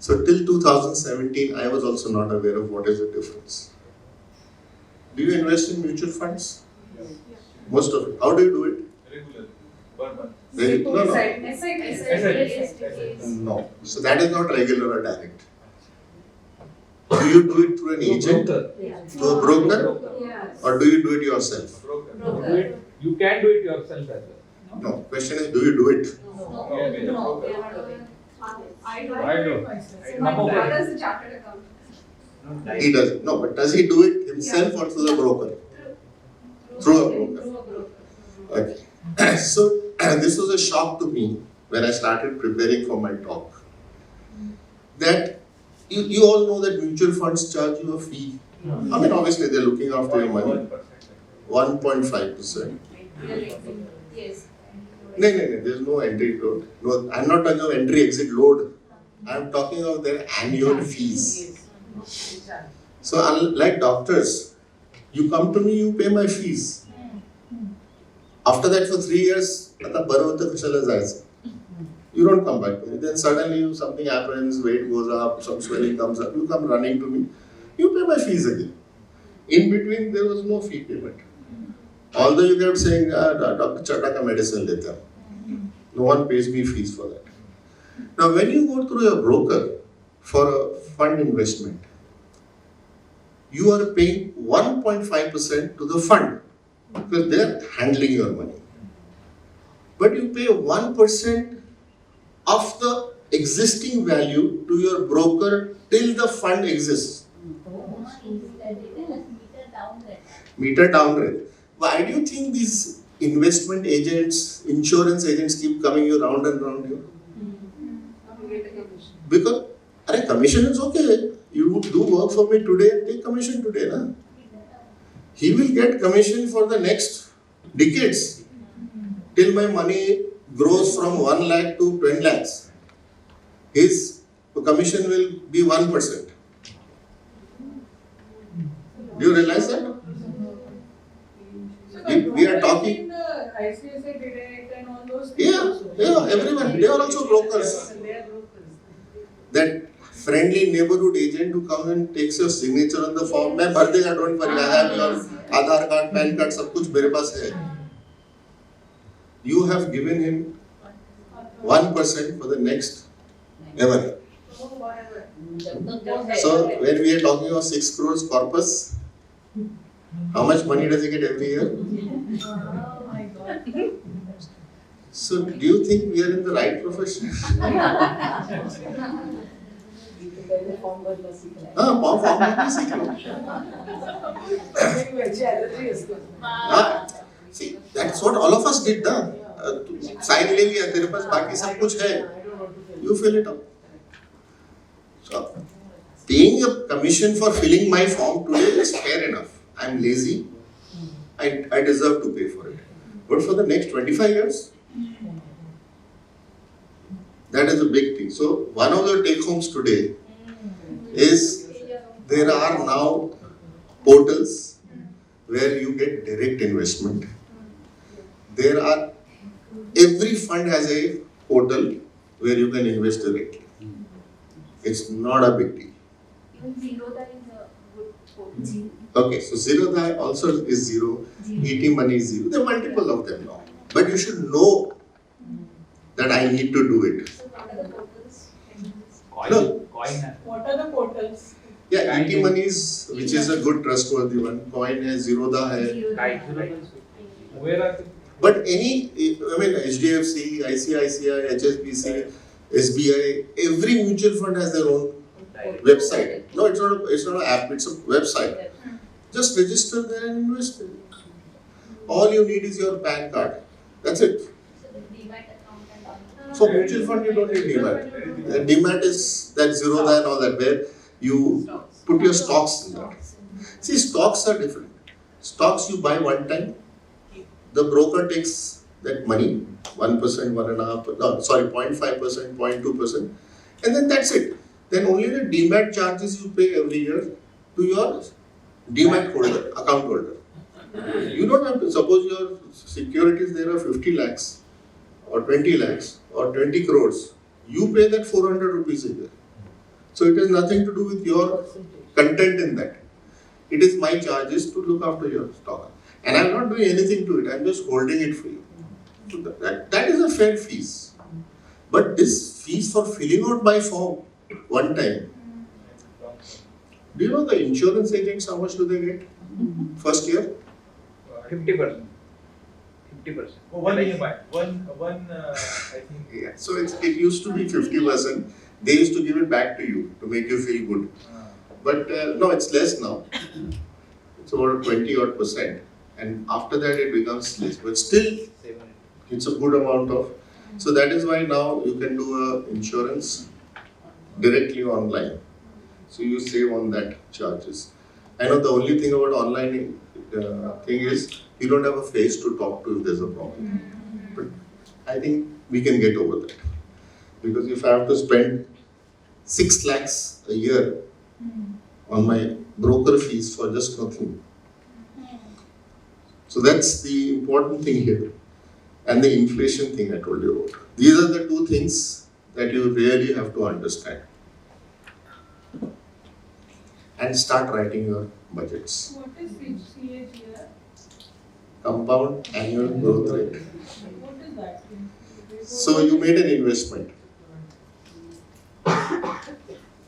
So till 2017, I was also not aware of what is the difference. Do you invest in mutual funds? Yeah. Most of it. How do you do it? Regular. Per month. No. So that is not regular or direct. Do you do it through an agent? Through a broker? Or do you do it yourself? Broker. You can do it yourself as well. No. Question is, do you do it? No. I do. My brother is a chartered accountant. He does. No, but does he do it himself or through the broker? Through a broker. Okay. So this was a shock to me when I started preparing for my talk. That you all know that mutual funds charge you a fee. I mean, obviously they're looking after your money. 1.5%. Yes. No, there's no entry load. No, I'm not talking of entry exit load. I'm talking of their annual fees. So unlike doctors, you come to me, you pay my fees. After that for 3 years, you don't come back to me. Then suddenly something happens, weight goes up, some swelling comes up, you come running to me, you pay my fees again. In between, there was no fee payment. Although you kept saying, Dr. Chaddha ka medicine leta. No one pays me fees for that. Now, when you go through a broker for a fund investment, you are paying 1.5% to the fund because they are handling your money. But you pay 1% of the existing value to your broker till the fund exists. Meter down rate. Why do you think these investment agents, insurance agents keep coming you round and round here? Because commission is okay. You do work for me today, take commission today. Na? He will get commission for the next decades till my money grows from 1 lakh to 10 lakhs. His commission will be 1%. Do you realize that? We are talking. Yeah, everyone. They are also brokers. That friendly neighborhood agent who comes and takes your signature on the form. मैं भर देगा, don't worry. I have your Aadhaar card, PAN card, सब कुछ मेरे पास है. You have given him 1% for the next ever. So when we are talking of 6 crores corpus, how much money does he get every year? So do you think we are in the right profession? Form भरना सीखना है। हाँ, form भरना सीख लो। See, that's what all of us did, ना? Sign ले लिया, तेरे पास बाकी सब कुछ है. You fill it up. So, paying a commission for filling my form today is fair enough. I'm lazy. I deserve to pay for it. But for the next 25 years, That is a big thing. So one of the take homes today is there are now portals where you get direct investment. There are, every fund has a portal where you can invest directly. It's not a big deal. Even Zerodha is a good portal. Okay, so Zerodha also is zero, ET Money is zero. There are multiple of them now. But you should know that I need to do it. So what are the portals? No. What are the portals? Yeah, ET Money is, which is a good trustworthy one. Coin hai, Zerodha hai. Where are the But any, I mean, HDFC, ICICI, HSBC, SBI, every mutual fund has their own website. No, it's not an app, it's a website. Just register there and invest. All you need is your PAN card. That's it. So the Demat account and all. For mutual fund, you don't need Demat. Demat is that Zerodha and all that, where you put your stocks in that. See, stocks are different. Stocks you buy one time, the broker takes that money, 1%, 1.5%, no, sorry, 0.5%, 0.2%, and then that's it. Then only the Demat charges you pay every year to your Demat holder, account holder. You don't have to, suppose your securities there are 50 lakhs, or 20 lakhs, or 20 crores, you pay that 400 rupees a year. So it has nothing to do with your content in that. It is my charges to look after your stock. And I'm not doing anything to it, I'm just holding it for you. So that is a fair fees. But this fees for filling out my form one time. Do you know the insurance agents, how much do they get? First year? 50%. 50%. One I think. Yeah. So it used to be 50%. They used to give it back to you to make you feel good. But no, it's less now. It's about 20 odd percent. And after that it becomes less. But still, it's a good amount of. So that is why now you can do insurance directly online. So you save on that charges. I know the only thing about online thing is you don't have a face to talk to if there's a problem. But I think we can get over that. Because if I have to spend 6 lakhs a year on my broker fees for just nothing. So that's the important thing here. And the inflation thing I told you about. These are the two things that you really have to understand. And start writing your budgets. What is CAGR? Compound annual growth rate. What is that? So you made an investment.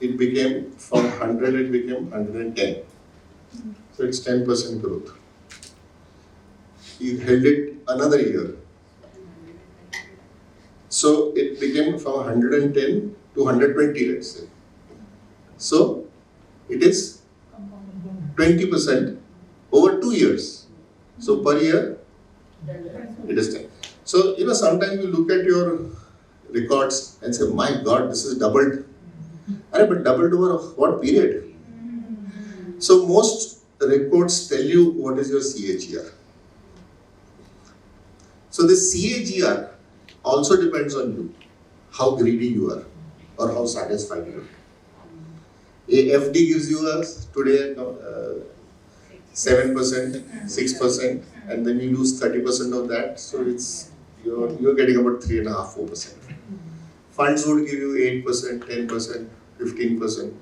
It became from 100, it became 110. So it's 10% growth. You held it another year. So it became from 110 to 120, let's say. So it is 20% over 2 years. So per year, it is 10. So, sometimes you look at your records and say, my God, this is doubled. But doubled over what period? So most reports tell you what is your CAGR. So this CAGR also depends on you, how greedy you are or how satisfied you are. A FD gives you today 7%, 6%, and then you lose 30% of that, so you're getting about 3.5%, 4%. Funds would give you 8%, 10%, 15%.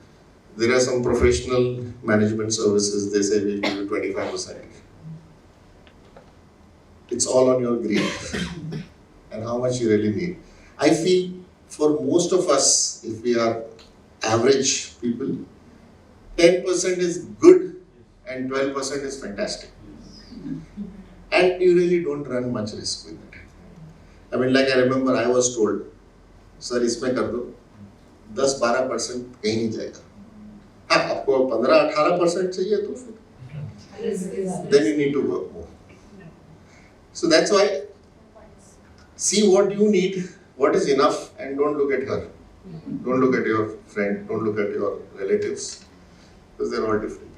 There are some professional management services, they say we'll give you 25%. It's all on your greed and how much you really need. I feel for most of us, if we are average people, 10% is good and 12% is fantastic. And you really don't run much risk with it. I mean, like I remember I was told, sir, इसमें कर दो 10-12% कहीं नहीं जाएगा. हाँ, आपको 15-18% चाहिए तो फिर then you need to work more. So that's why see what you need, what is enough, and don't look at her. Don't look at your friend, don't look at your relatives, because they're all different.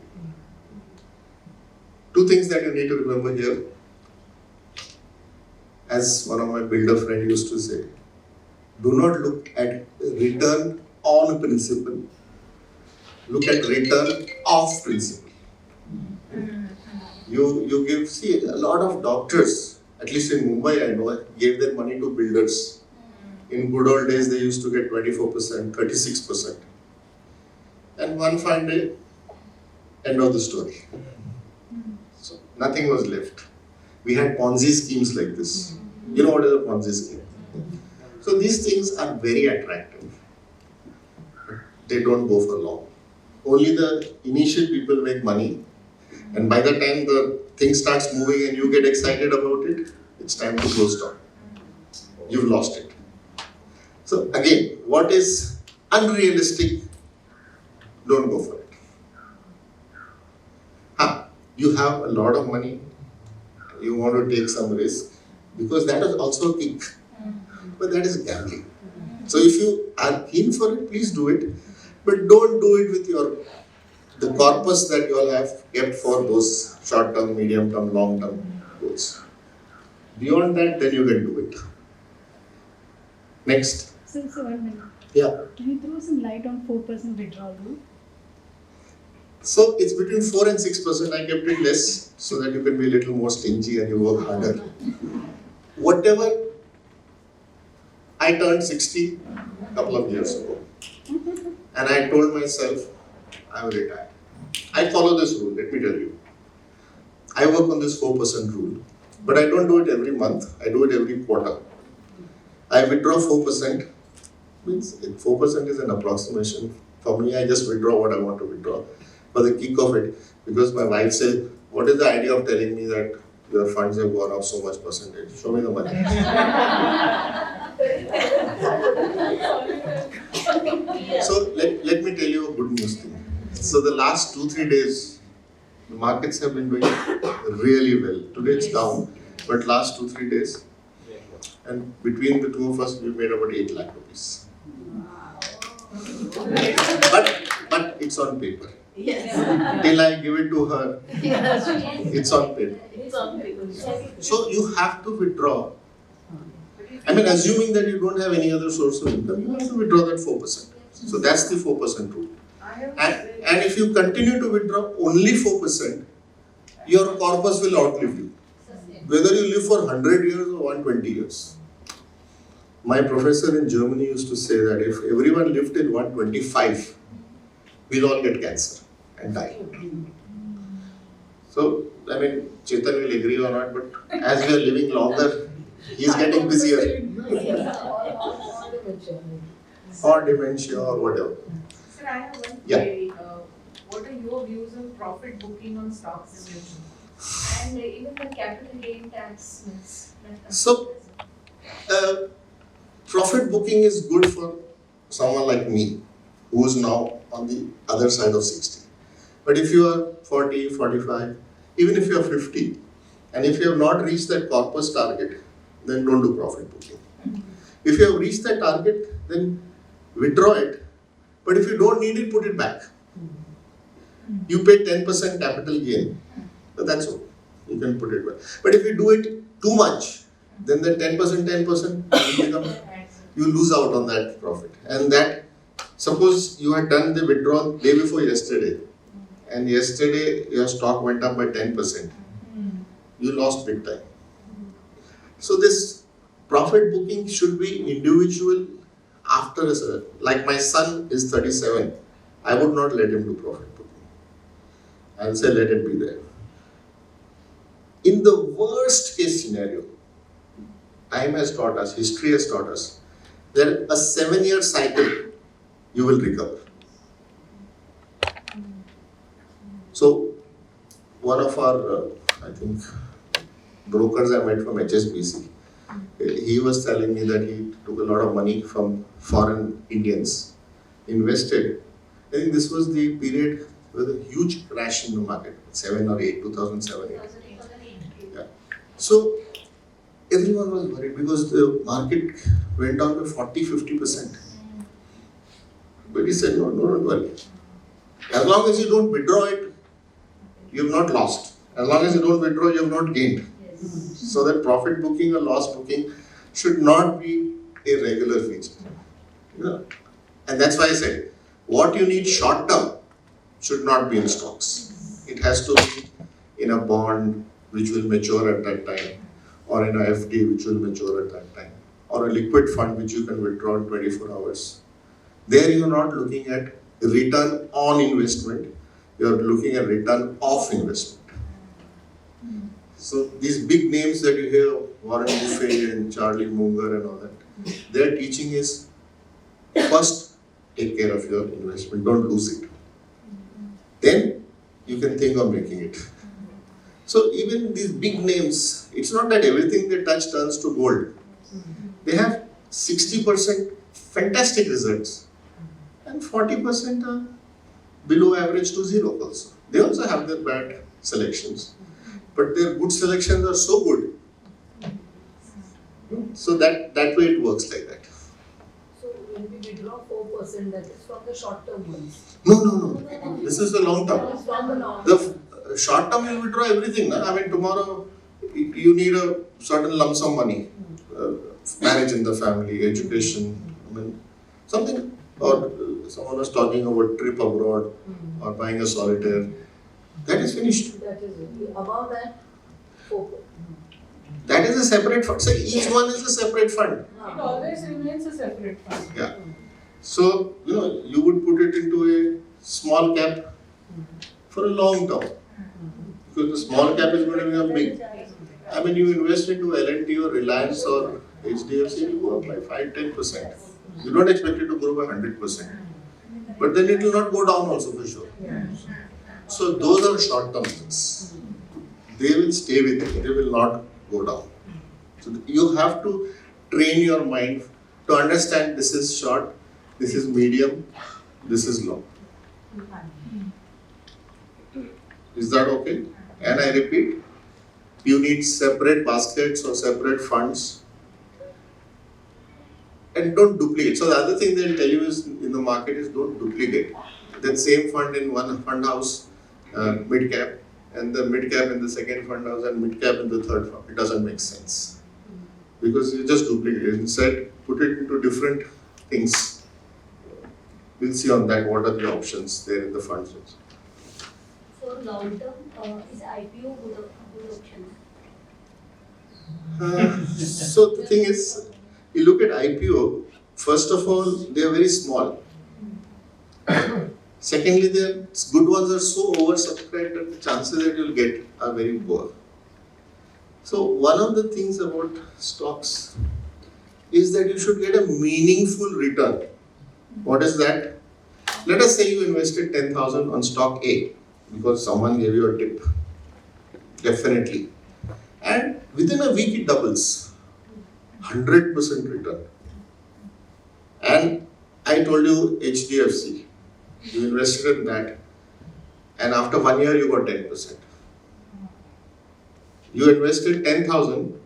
Two things that you need to remember here. as one of my builder friends used to say, do not look at return on principle, look at return of principle. You give, see, a lot of doctors, at least in Mumbai I know, gave their money to builders. In good old days they used to get 24%, 36%. And one fine day, end of the story. So nothing was left. We had Ponzi schemes like this. You know what is a Ponzi scheme? So these things are very attractive. They don't go for long. Only the initial people make money, and by the time the thing starts moving and you get excited about it, it's time to close down. You've lost it. So again, what is unrealistic, don't go for it. You have a lot of money, you want to take some risk, because that is also a kick. But that is gambling. So if you are keen for it, please do it. But don't do it with the corpus that you all have kept for those short-term, medium-term, long-term goals. Beyond that, then you can do it. Next. So 1 minute. Yeah. Can you throw some light on 4% withdrawal rule? So it's between 4 and 6%. I kept it less so that you can be a little more stingy and you work harder. Whatever, I turned 60 a couple of years ago. And I told myself, I will retire. I follow this rule, let me tell you. I work on this 4% rule. But I don't do it every month, I do it every quarter. I withdraw 4%. Means 4% is an approximation. For me, I just withdraw what I want to withdraw for the kick of it. Because my wife said, what is the idea of telling me that your funds have gone up so much percentage? Show me the money. So let me tell you a good news thing. So the last 2-3 days, the markets have been doing really well. Today it's down, but last 2-3 days, and between the two of us, we made about 8 lakh rupees. But it's on paper. Yes. Till I give it to her, Yes. it's on paper. It's on paper. So you have to withdraw. I mean, assuming that you don't have any other source of income, you have to withdraw that 4%. So that's the 4% rule. And if you continue to withdraw only 4%, your corpus will outlive you. Whether you live for 100 years or 120 years. My professor in Germany used to say that if everyone lived till 125, we'll all get cancer and die. So, I mean, Chetan will agree or not, but as we are living longer, he's getting busier. Or dementia or whatever. Sir, I have one Yeah. query. What are your views on profit booking on stocks and mutual funds? And even the capital gain tax. So, profit booking is good for someone like me, who is now on the other side of 60. But if you are 40, 45, even if you are 50, and if you have not reached that corpus target, then don't do profit booking. If you have reached that target, then withdraw it. But if you don't need it, put it back. You pay 10% capital gain, but that's okay. You can put it back. But if you do it too much, then the 10% will become, you lose out on that profit. And that, suppose you had done the withdrawal day before yesterday, and yesterday your stock went up by 10%. You lost big time. So this profit booking should be individual after a certain, like my son is 37, I would not let him do profit booking. I will say let it be there. In the worst case scenario, time has taught us, history has taught us, that a 7-year cycle you will recover. So one of our, I think, brokers I met from HSBC, he was telling me that he took a lot of money from foreign Indians, invested. I think this was the period with a huge crash in the market, 7 or 8, 2007, 8. Yeah. So everyone was worried because the market went down by 40-50%. But he said, no, don't worry. As long as you don't withdraw it, you have not lost. As long as you don't withdraw, you have not gained. So that profit booking or loss booking should not be a regular feature. You know? And that's why I said, what you need short term should not be in stocks. It has to be in a bond which will mature at that time, or in a FD which will mature at that time, or a liquid fund which you can withdraw in 24 hours. There you are not looking at return on investment, you are looking at return of investment. So these big names that you hear, Warren Buffett and Charlie Munger and all that, their teaching is first take care of your investment, don't lose it. Then you can think of making it. So even these big names, it's not that everything they touch turns to gold. They have 60% fantastic results and 40% are below average to zero also. They also have their bad selections, but their good selections are so good. So that way it works like that. So when we withdraw 4%, that is from the short term ones. No. This is the long term. That is from the long. The short term you withdraw everything. Na? I mean, tomorrow you need a certain lump sum money, marriage in the family, education, I mean, something, or someone was talking about trip abroad or buying a solitaire. That is finished. That is it. Above that, 4%. That is a separate fund. So each one is a separate fund. It always remains a separate fund. Yeah. So, you would put it into a small cap for a long term. Because the small cap is going to become big. I mean, you invest into L&T or Reliance or HDFC, it will go up by 5-10%. You don't expect it to grow by 100%. But then it will not go down also for sure. So those are short term things. They will stay with you, they will not go down. So you have to train your mind to understand this is short, this is medium, this is long. Is that okay? And I repeat, you need separate baskets or separate funds and don't duplicate. So the other thing they'll tell you is in the market is don't duplicate. That same fund in one fund house, mid cap, and the mid cap in the second fund house and mid cap in the third fund. It doesn't make sense. Because you just duplicate it. Instead, put it into different things. We'll see on that what are the options there in the funds. For long term, is IPO good option? So the thing is, you look at IPO, first of all, they are very small. Secondly, the good ones are so oversubscribed that the chances that you'll get are very poor. So one of the things about stocks is that you should get a meaningful return. What is that? Let us say you invested 10,000 on stock A because someone gave you a tip. Definitely. And within a week it doubles. 100% return. And I told you HDFC. You invested in that, and after 1 year you got 10%. You invested 10,000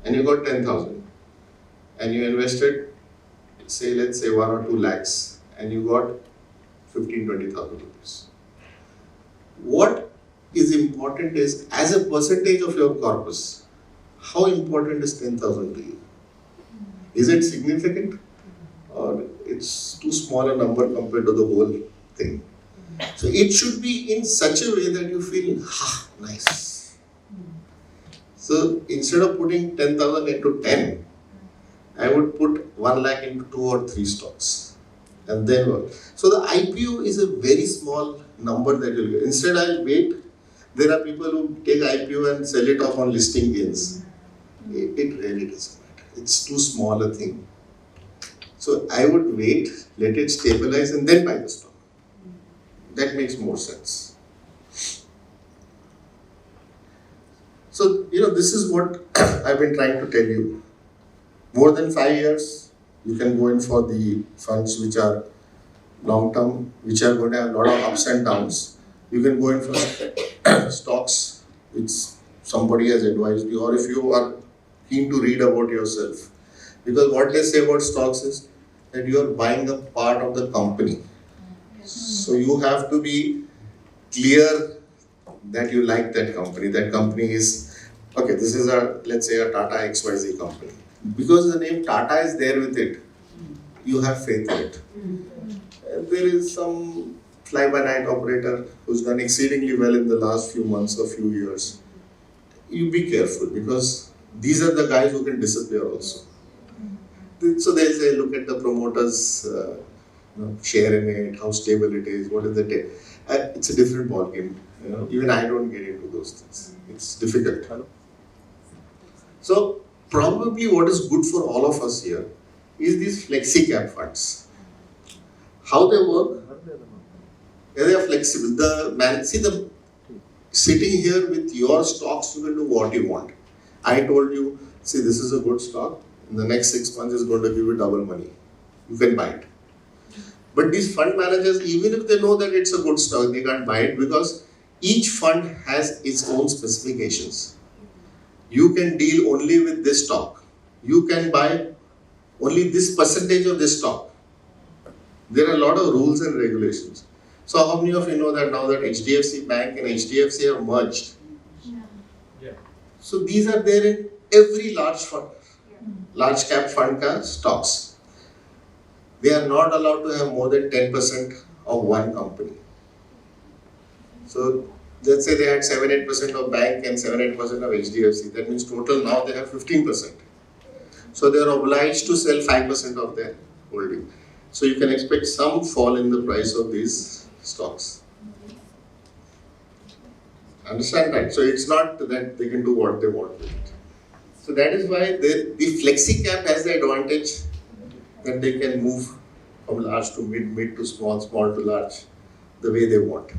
and you got 10,000, and you invested, let's say 1 or 2 lakhs, and you got 15-20,000 rupees. What is important is, as a percentage of your corpus, how important is 10,000 to you? Is it significant, or it's too small a number compared to the whole thing? So it should be in such a way that you feel, nice. So instead of putting 10,000 into 10, I would put 1 lakh into 2 or 3 stocks. And then work. So the IPO is a very small number that you'll get. Instead I'll wait. There are people who take IPO and sell it off on listing gains. It really doesn't matter. It's too small a thing. So I would wait, let it stabilize and then buy the stock. That makes more sense. So, this is what I've been trying to tell you. More than 5 years, you can go in for the funds which are long term, which are going to have a lot of ups and downs. You can go in for stocks which somebody has advised you, or if you are keen to read about yourself. Because what they say about stocks is that you are buying a part of the company. So you have to be clear that you like that company. That company is Okay, this is let's say a Tata XYZ company. Because the name Tata is there with it, you have faith in it. There is some fly-by-night operator who's done exceedingly well in the last few months or few years. You be careful because these are the guys who can disappear also. So they'll say, look at the promoters' share in it, how stable it is, what is the day. It's a different ballgame. Even I don't get into those things. It's difficult. So probably what is good for all of us here is these flexi cap funds. How they work? They are flexible. Sitting here with your stocks, you can do what you want. I told you, see, this is a good stock. In the next 6 months, it's going to give you double money. You can buy it. But these fund managers, even if they know that it's a good stock, they can't buy it because each fund has its own specifications. You can deal only with this stock. You can buy only this percentage of this stock. There are a lot of rules and regulations. So how many of you know that now that HDFC Bank and HDFC have merged? Yeah. So these are there in every large fund, large cap fund ka stocks. They are not allowed to have more than 10% of one company. So let's say they had 7-8% of bank and 7-8% of HDFC. That means total now they have 15%. So they are obliged to sell 5% of their holding. So you can expect some fall in the price of these stocks. Understand that? So it's not that they can do what they want with it. So that is why the flexi cap has the advantage that they can move from large to mid to small, small to large, the way they want.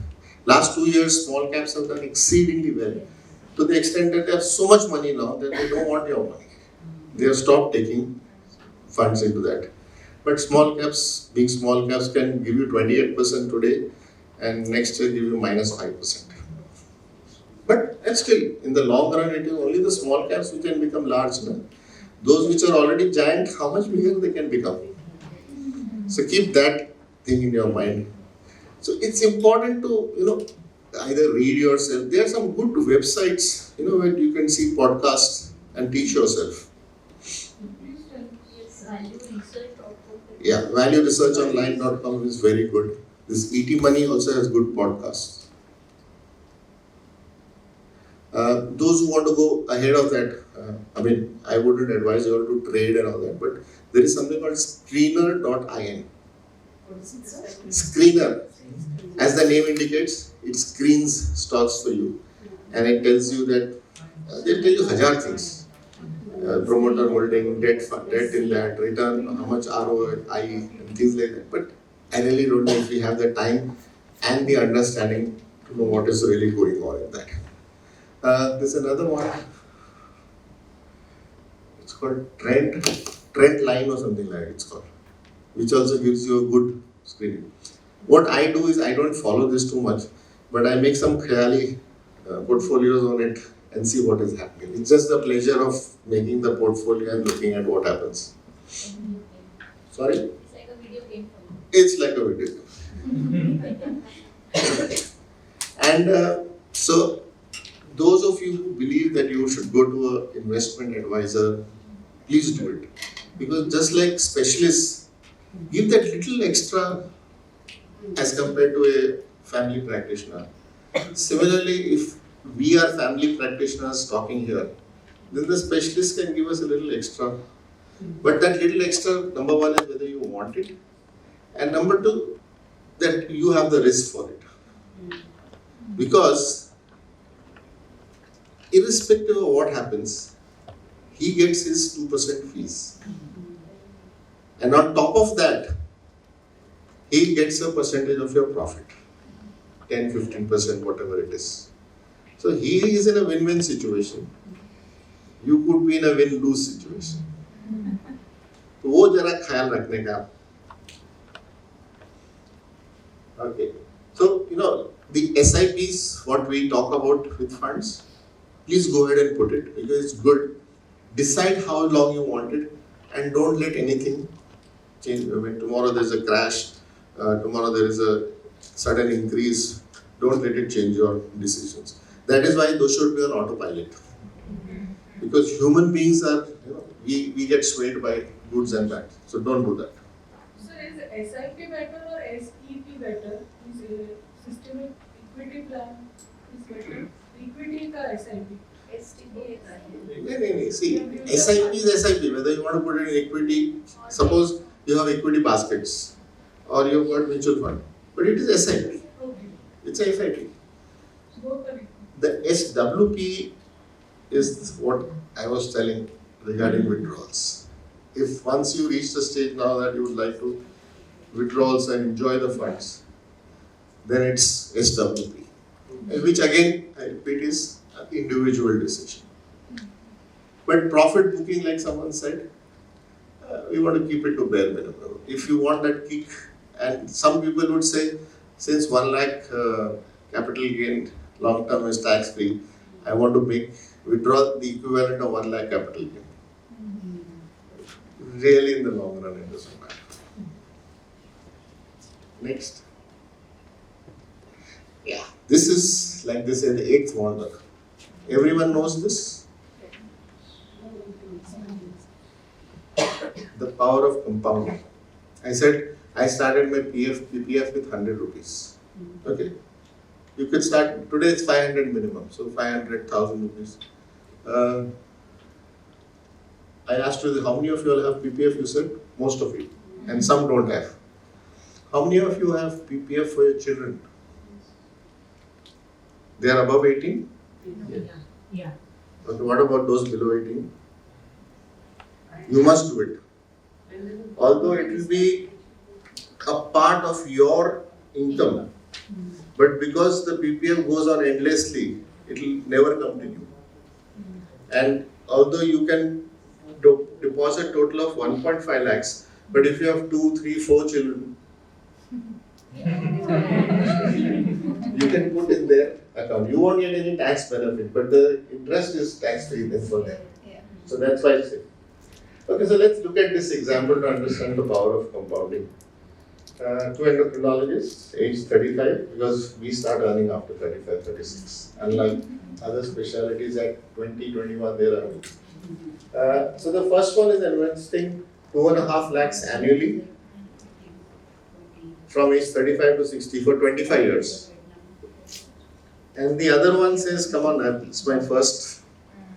Last 2 years, small caps have done exceedingly well, to the extent that they have so much money now that they don't want your money. They have stopped taking funds into that. But small caps, big small caps can give you 28% today and next year give you minus 5%. But still, in the long run, it is only the small caps which can become large. No? Those which are already giant, how much bigger they can become? So keep that thing in your mind. So it's important to, either read yourself. There are some good websites, where you can see podcasts and teach yourself. Yeah, valueresearchonline.com is very good. This ET Money also has good podcasts. Those who want to go ahead of that, I wouldn't advise you all to trade and all that, but there is something called screener.in. Screener. As the name indicates, it screens stocks for you. And it tells you that, they'll tell you 1,000 things. Promoter holding, debt in that, return, how much ROI, and things like that. But I really don't know if we have the time and the understanding to know what is really going on in that. There's another one. It's called Trend Line or something like it's called, which also gives you a good screening. What I do is I don't follow this too much, but I make some khayali portfolios on it and see what is happening. It's just the pleasure of making the portfolio and looking at what happens. Sorry? It's like a video game for you. It's like a video game. And so, those of you who believe that you should go to an investment advisor, please do it. Because just like specialists, give that little extra as compared to a family practitioner. Similarly, if we are family practitioners talking here, then the specialist can give us a little extra. But that little extra, number one, is whether you want it, and number two, that you have the risk for it. Because irrespective of what happens, he gets his 2% fees. And on top of that, he gets a percentage of your profit. 10, 15%, whatever it is. So he is in a win-win situation. You could be in a win-lose situation. तो वो जरा ख्याल रखने का. Okay. So, the SIPs, what we talk about with funds, please go ahead and put it because it's good. Decide how long you want it and don't let anything change. When tomorrow there's a crash, tomorrow there is a sudden increase, don't let it change your decisions. That is why those should be on autopilot. Because human beings are, we get swayed by goods and bad. So don't do that. So is SIP better or SEP better? Is a systemic equity plan is better? Equity ka SIP? STP का है. No. See, SIP is SIP. Whether you want to put it in equity, suppose you have equity baskets or you've got mutual fund, but it is SIP. Okay. It's a FIT. Both are The SWP is what I was telling regarding withdrawals. If once you reach the stage now that you would like to withdrawals and enjoy the funds, then it's SWP, which again, I repeat, is an individual decision. But profit booking, like someone said, we want to keep it to bare minimum. If you want that kick, and some people would say, since 1 lakh capital gain long term is tax free, I want to withdraw the equivalent of 1 lakh capital gain. Really, in the long run, it doesn't matter. Next. Yeah, this is, like they say, the 8th wonder. Everyone knows this? The power of compounding. I said I started my PPF with 100 rupees. Okay. You could start, today it's 500 minimum, so 500,000 rupees. I asked you, how many of you all have PPF? You said most of you, and some don't have. How many of you have PPF for your children? They are above 18? Yeah. Okay, what about those below 18? You must do it. Although it will be a part of your income, but because the PPF goes on endlessly, it will never come to you. And although you can deposit total of 1.5 lakhs, but if you have 2, 3, 4 children, you can put in their account. You won't get any tax benefit, but the interest is tax free for them. So that's why I say. Okay, so let's look at this example to understand the power of compounding. Two endocrinologists, age 35, because we start earning after 35, 36. Unlike other specialties at 20, 21, they're earning. So the first one is investing 2.5 lakhs annually from age 35 to 60 for 25 years. And the other one says, come on, it's my first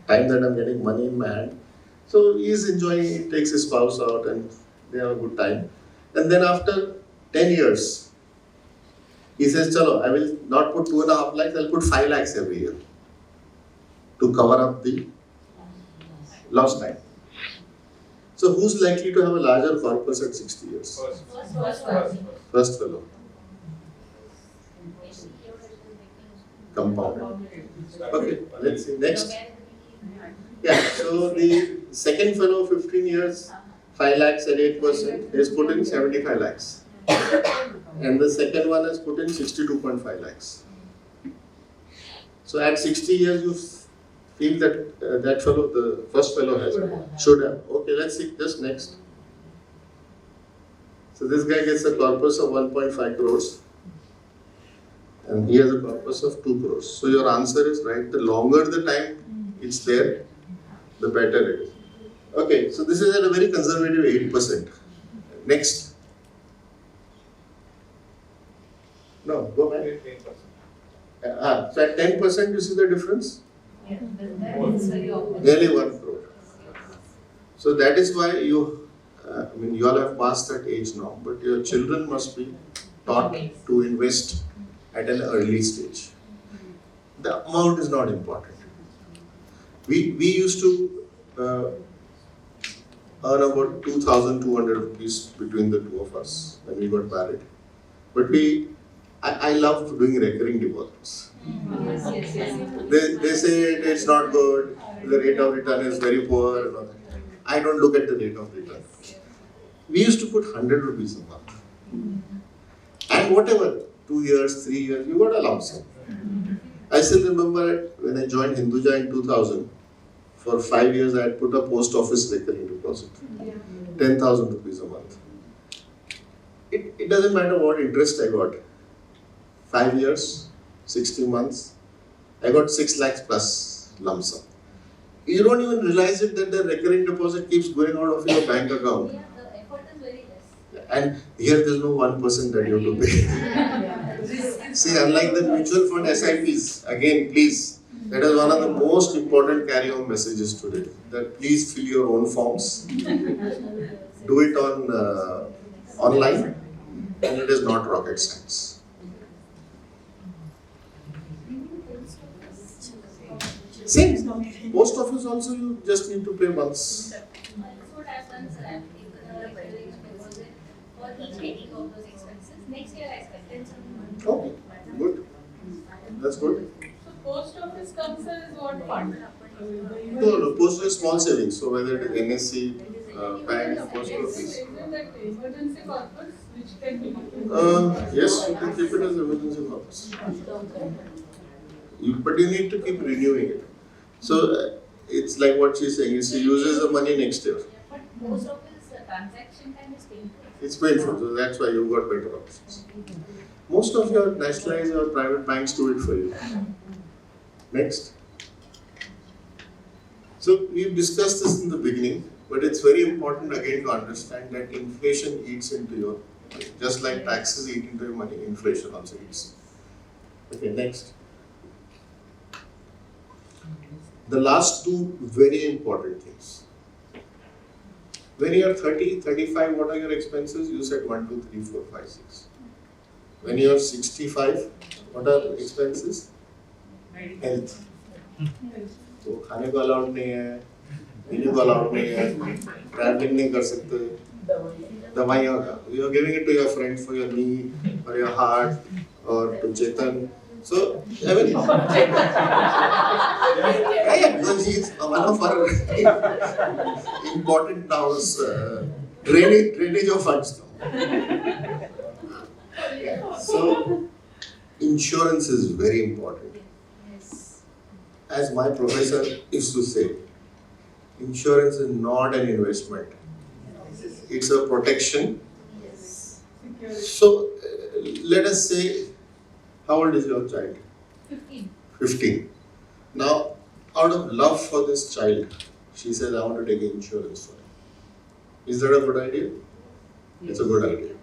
time that I'm getting money in my hand. So he's enjoying, he takes his spouse out and they have a good time. And then after 10 years, he says, chalo, I will not put 2.5 lakhs, I'll put 5 lakhs every year to cover up the lost time. So who's likely to have a larger corpus at 60 years? First fellow. Compound. Okay, let's see. Next. Yeah, so the second fellow, 15 years, 5 lakhs at 8%, is put in 75 lakhs. And the second one has put in 62.5 lakhs. So at 60 years, you feel that that fellow, the first fellow should have. Okay, let's see this next. So this guy gets a corpus of 1.5 crores. And he has a corpus of 2 crores. So your answer is right. The longer the time it's there, the better it is. Okay, so this is at a very conservative 8%. Next. No, go back. So at 10%, you see the difference? Nearly 1 crore. So that is why you all have passed that age now, but your children must be taught to invest at an early stage. The amount is not important. We used to earn about 2,200 rupees between the two of us when we got married. But I loved doing recurring deposits. They say it's not good, the rate of return is very poor. And all that. I don't look at the rate of return. We used to put 100 rupees a month. And whatever, 2 years, 3 years, you got a lump sum. I still remember when I joined Hinduja in 2000, for 5 years I had put a post office recurring deposit. 10,000 rupees a month. It doesn't matter what interest I got. 5 years, 60 months, I got 6 lakhs plus lump sum. You don't even realize it that the recurring deposit keeps going out of your bank account. Yeah, the effort is very less. And here there's no 1% that you have to pay. See, unlike the mutual fund SIPs, again, please, that is one of the most important carry-home messages today. That please fill your own forms, do it on online, and it is not rocket science. Same. Post office also you just need to pay once. That's what happens if the recurring deposit for each heading of those expenses. Next year I expect some. Okay, good. That's good. So post office comes as what fund? No, post is small savings. So whether it is NSC, bank, post office. Isn't that emergency corpus which can be? Yes, you can keep it as emergency purpose. But you need to keep renewing it. So it's like what she's saying. She uses the money next year. But post office transaction time is painful. It's painful, so that's why you've got better options. Most of your nationalized or private banks do it for you. Next. So we've discussed this in the beginning, but it's very important again to understand that inflation eats into your money. Just like taxes eat into your money, inflation also eats. Okay, next. The last two very important things. When you are 30, 35, what are your expenses? You said 1, 2, 3, 4, 5, 6. When you are 65, what are the expenses? Health. तो खाने को allowed नहीं है, पीने को allowed नहीं है, travelling नहीं कर सकते, दवाइयाँ का. You are giving it to your friend for your knee, or your heart, or to Chetan. So, I mean, yeah, because he's one of our important now is drainage of funds now. So, insurance is very important. As my professor used to say, insurance is not an investment. It's a protection. So, let us say, how old is your child? 15. 15. Now, out of love for this child, she says, I want to take insurance for him. Is that a good idea? It's a good idea.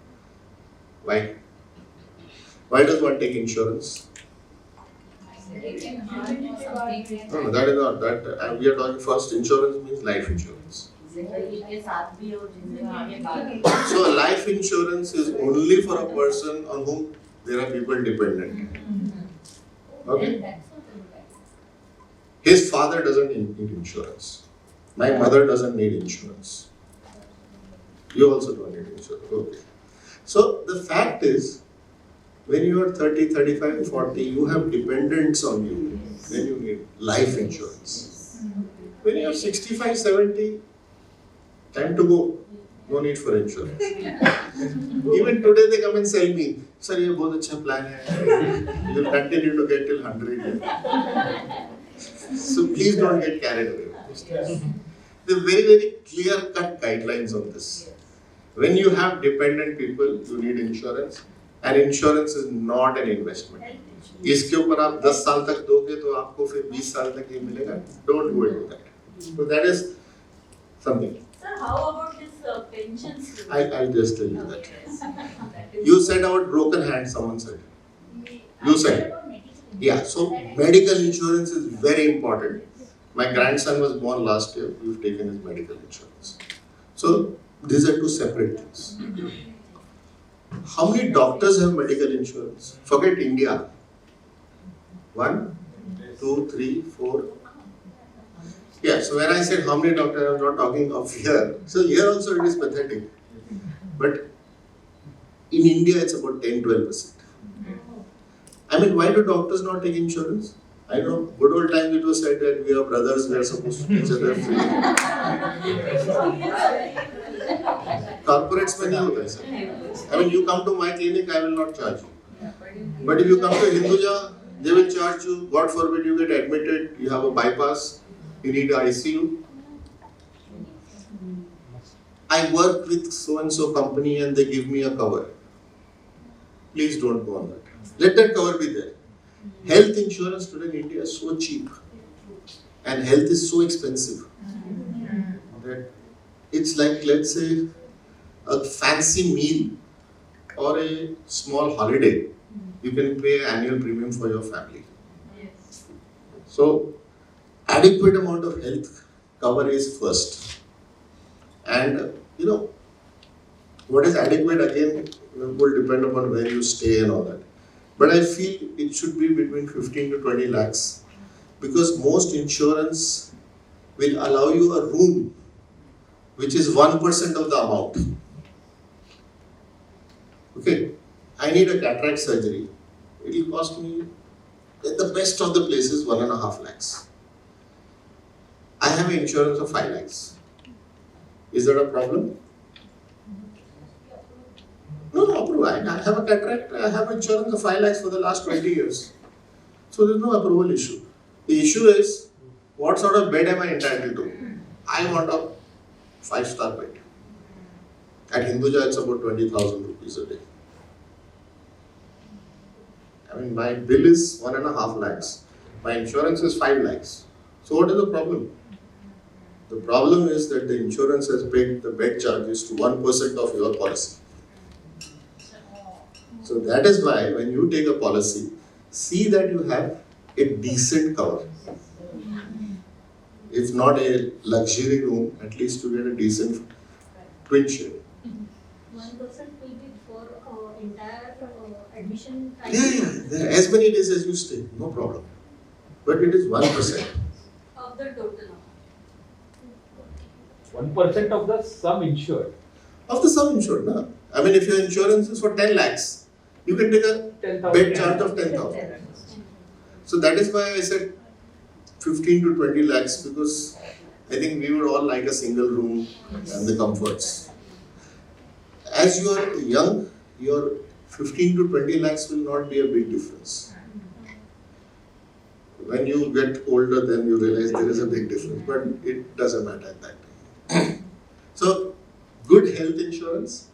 Why? Why does one take insurance? No, that is not that. We are talking first. Insurance means life insurance. So, life insurance is only for a person on whom there are people dependent. Okay? His father doesn't need insurance. My mother doesn't need insurance. You also don't need insurance. Okay. So, the fact is, when you are 30, 35, 40, you have dependents on you. Then you need life insurance. When you are 65, 70, time to go. No need for insurance. Even today they come and sell me, sir, ये बहुत अच्छा plan है. You will continue to get till 100. So please don't get carried away with this. There are very, very clear-cut guidelines on this. When you have dependent people, you need insurance. And insurance is not an investment. इसके ऊपर आप 10 साल तक दोगे तो आपको फिर 20 साल तक ये मिलेगा. Don't go into that. So that is something. Sir, how about this pension scheme? I'll just tell you that. You said about broken hand, someone said. You said. Yeah, so medical insurance is very important. My grandson was born last year. We've taken his medical insurance. So these are two separate things. How many doctors have medical insurance? Forget India. 1, 2, 3, 4. Yeah, so when I said how many doctors, I'm not talking of here. So here also it is pathetic. But in India it's about 10-12%. I mean, why do doctors not take insurance? I know, good old times it was said that we are brothers, we are supposed to teach each other free. Corporates में नहीं होता है sir. I mean, you come to my clinic, I will not charge you. But if you come to Hinduja, they will charge you. God forbid you get admitted, you have a bypass, you need an ICU. I work with so and so company and they give me a cover. Please don't go on that. Let that cover be there. Health insurance today in India is so cheap. And health is so expensive that it's like, let's say, a fancy meal or a small holiday. You can pay annual premium for your family. So, adequate amount of health cover is first. And what is adequate again will depend upon where you stay and all that. But I feel it should be between 15 to 20 lakhs because most insurance will allow you a room which is 1% of the amount. Okay, I need a cataract surgery. It will cost me, at the best of the places, 1.5 lakhs. I have an insurance of 5 lakhs. Is that a problem? No, approve. I have a cataract, I have insurance of 5 lakhs for the last 20 years. So there's no approval issue. The issue is, what sort of bed am I entitled to? I want a 5-star bed. At Hinduja, it's about 20,000 rupees a day. I mean, my bill is 1.5 lakhs. My insurance is 5 lakhs. So what is the problem? The problem is that the insurance has paid the bed charges to 1% of your policy. So that is why when you take a policy, see that you have a decent cover. If not a luxury room, at least you get a decent twin shade. 1% will be for entire admission time. Yeah. As many days as you stay, no problem. But it is 1%. Of the total amount. 1% of the sum insured. Of the sum insured, no? I mean, if your insurance is for 10 lakhs, you can take a 10,000. bed charge of 10,000. So that is why I said 15 to 20 lakhs because I think we would all like a single room and the comforts. As you are young, your 15 to 20 lakhs will not be a big difference. When you get older, then you realize there is a big difference, but it doesn't matter at that time. So, good health insurance.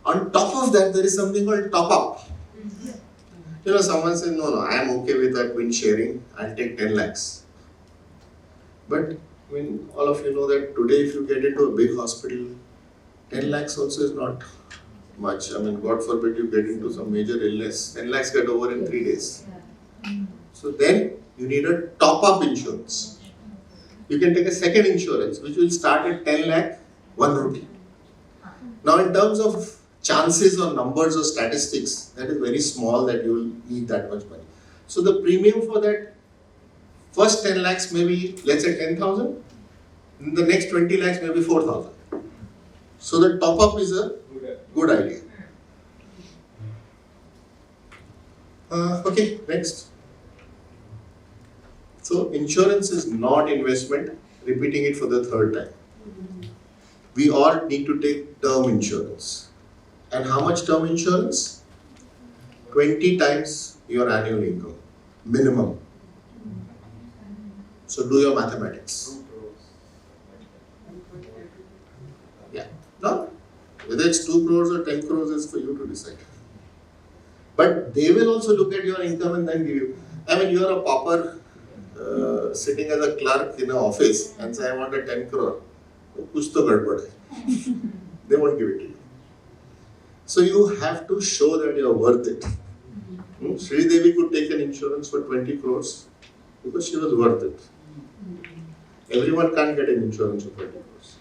On top of that, there is something called top up. Someone says, no, I am okay with that twin sharing, I'll take 10 lakhs. But when all of you know that today if you get into a big hospital, 10 lakhs also is not much. I mean, God forbid you get into some major illness, 10 lakhs get over in 3 days. So then you need a top up insurance. You can take a second insurance which will start at 10 lakh, 1 rupee. Now in terms of chances or numbers or statistics, that is very small that you will need that much money. So the premium for that first 10 lakhs may be, let's say 10,000, the next 20 lakhs may be 4,000. So the top up is a good idea. Okay, next. So insurance is not investment, repeating it for the third time. We all need to take term insurance. And how much term insurance? 20 times your annual income, minimum. So do your mathematics. Yeah, no? Whether it's 2 crores or 10 crores is for you to decide. But they will also look at your income and then give you. I mean, you are a pauper sitting as a clerk in an office and say, I want a 10 crore. Kuch to gadbad hai. They won't give it to you. So you have to show that you are worth it. Sri Devi could take an insurance for 20 crores because she was worth it. Everyone can't get an insurance for 20 crores.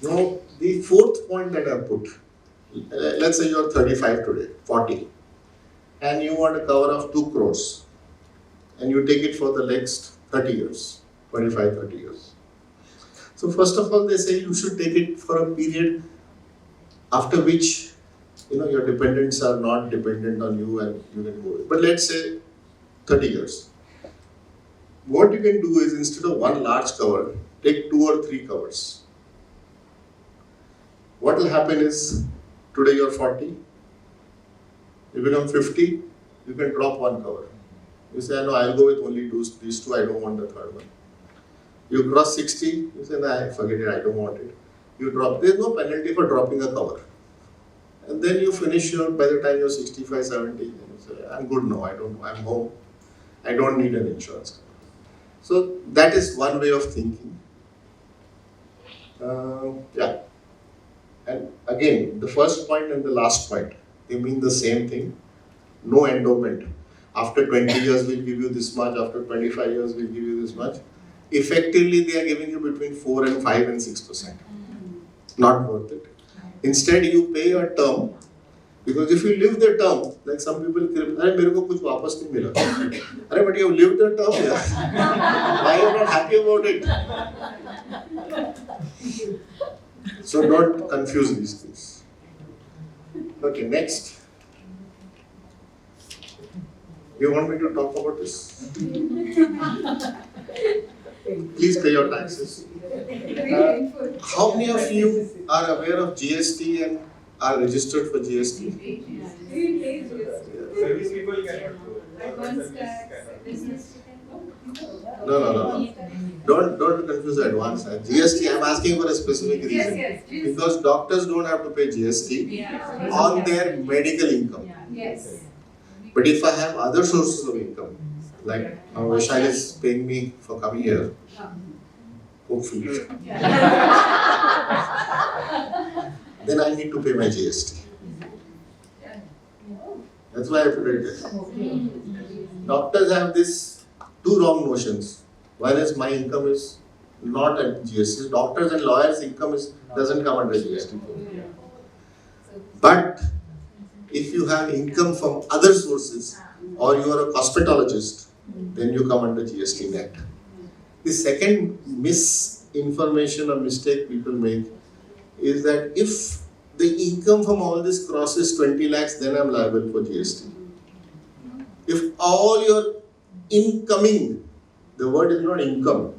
Now, the fourth point that I put, let's say you are 35 today, 40, and you want a cover of 2 crores, and you take it for the next 30 years, 25, 30 years. So first of all, they say you should take it for a period after which, your dependents are not dependent on you and you can go. But let's say 30 years. What you can do is instead of one large cover, take 2 or 3 covers. What will happen is, today you are 40, you become 50, you can drop 1 cover. You say, no, I'll go with only these 2, I don't want the third one. You cross 60, you say, nah, forget it, I don't want it. You drop, there's no penalty for dropping a cover. And then you finish by the time you're 65, 70, and you say, I'm good now, I'm home. I don't need an insurance cover. So that is one way of thinking. Yeah. And again, the first point and the last point, they mean the same thing. No endowment. After 20 years, we'll give you this much. After 25 years, we'll give you this much. Effectively, they are giving you between 4 and 5 and 6%. Not worth it. Instead, you pay your term. Because if you live the term, like some people, अरे मेरे को कुछ वापस नहीं मिला. अरे but you have lived the term, yeah. Why are you not happy about it? So don't confuse these things. Okay, next. You want me to talk about this? Please pay your taxes. How many of you are aware of GST and are registered for GST? Service people cannot go. Advance Service tax, cannot. business. No. Don't confuse the advance tax. GST, I'm asking for a specific reason. Because doctors don't have to pay GST on their medical income. Yes. But if I have other sources of income, like now Vishal is paying me for coming here, hopefully, then I need to pay my GST. That's why I put it there. Doctors have this two wrong notions. One is my income is not at GST. Doctors and lawyers' income doesn't come under GST. But if you have income from other sources or you are a cosmetologist, then you come under GST net. The second misinformation or mistake people make is that if the income from all this crosses 20 lakhs, then I'm liable for GST. If all your incoming, the word is not income,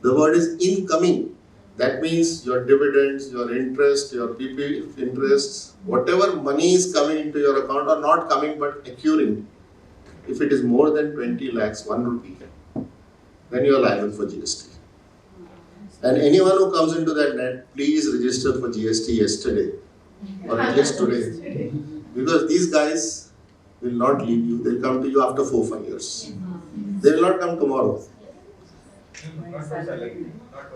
the word is incoming. That means your dividends, your interest, your PP interests, whatever money is coming into your account or not coming but accruing, if it is more than 20 lakhs, 1 rupee, then you are liable for GST. And anyone who comes into that net, please register for GST yesterday or at least today. Because these guys will not leave you, they'll come to you after 4-5 years. They will not come tomorrow. Not for salary.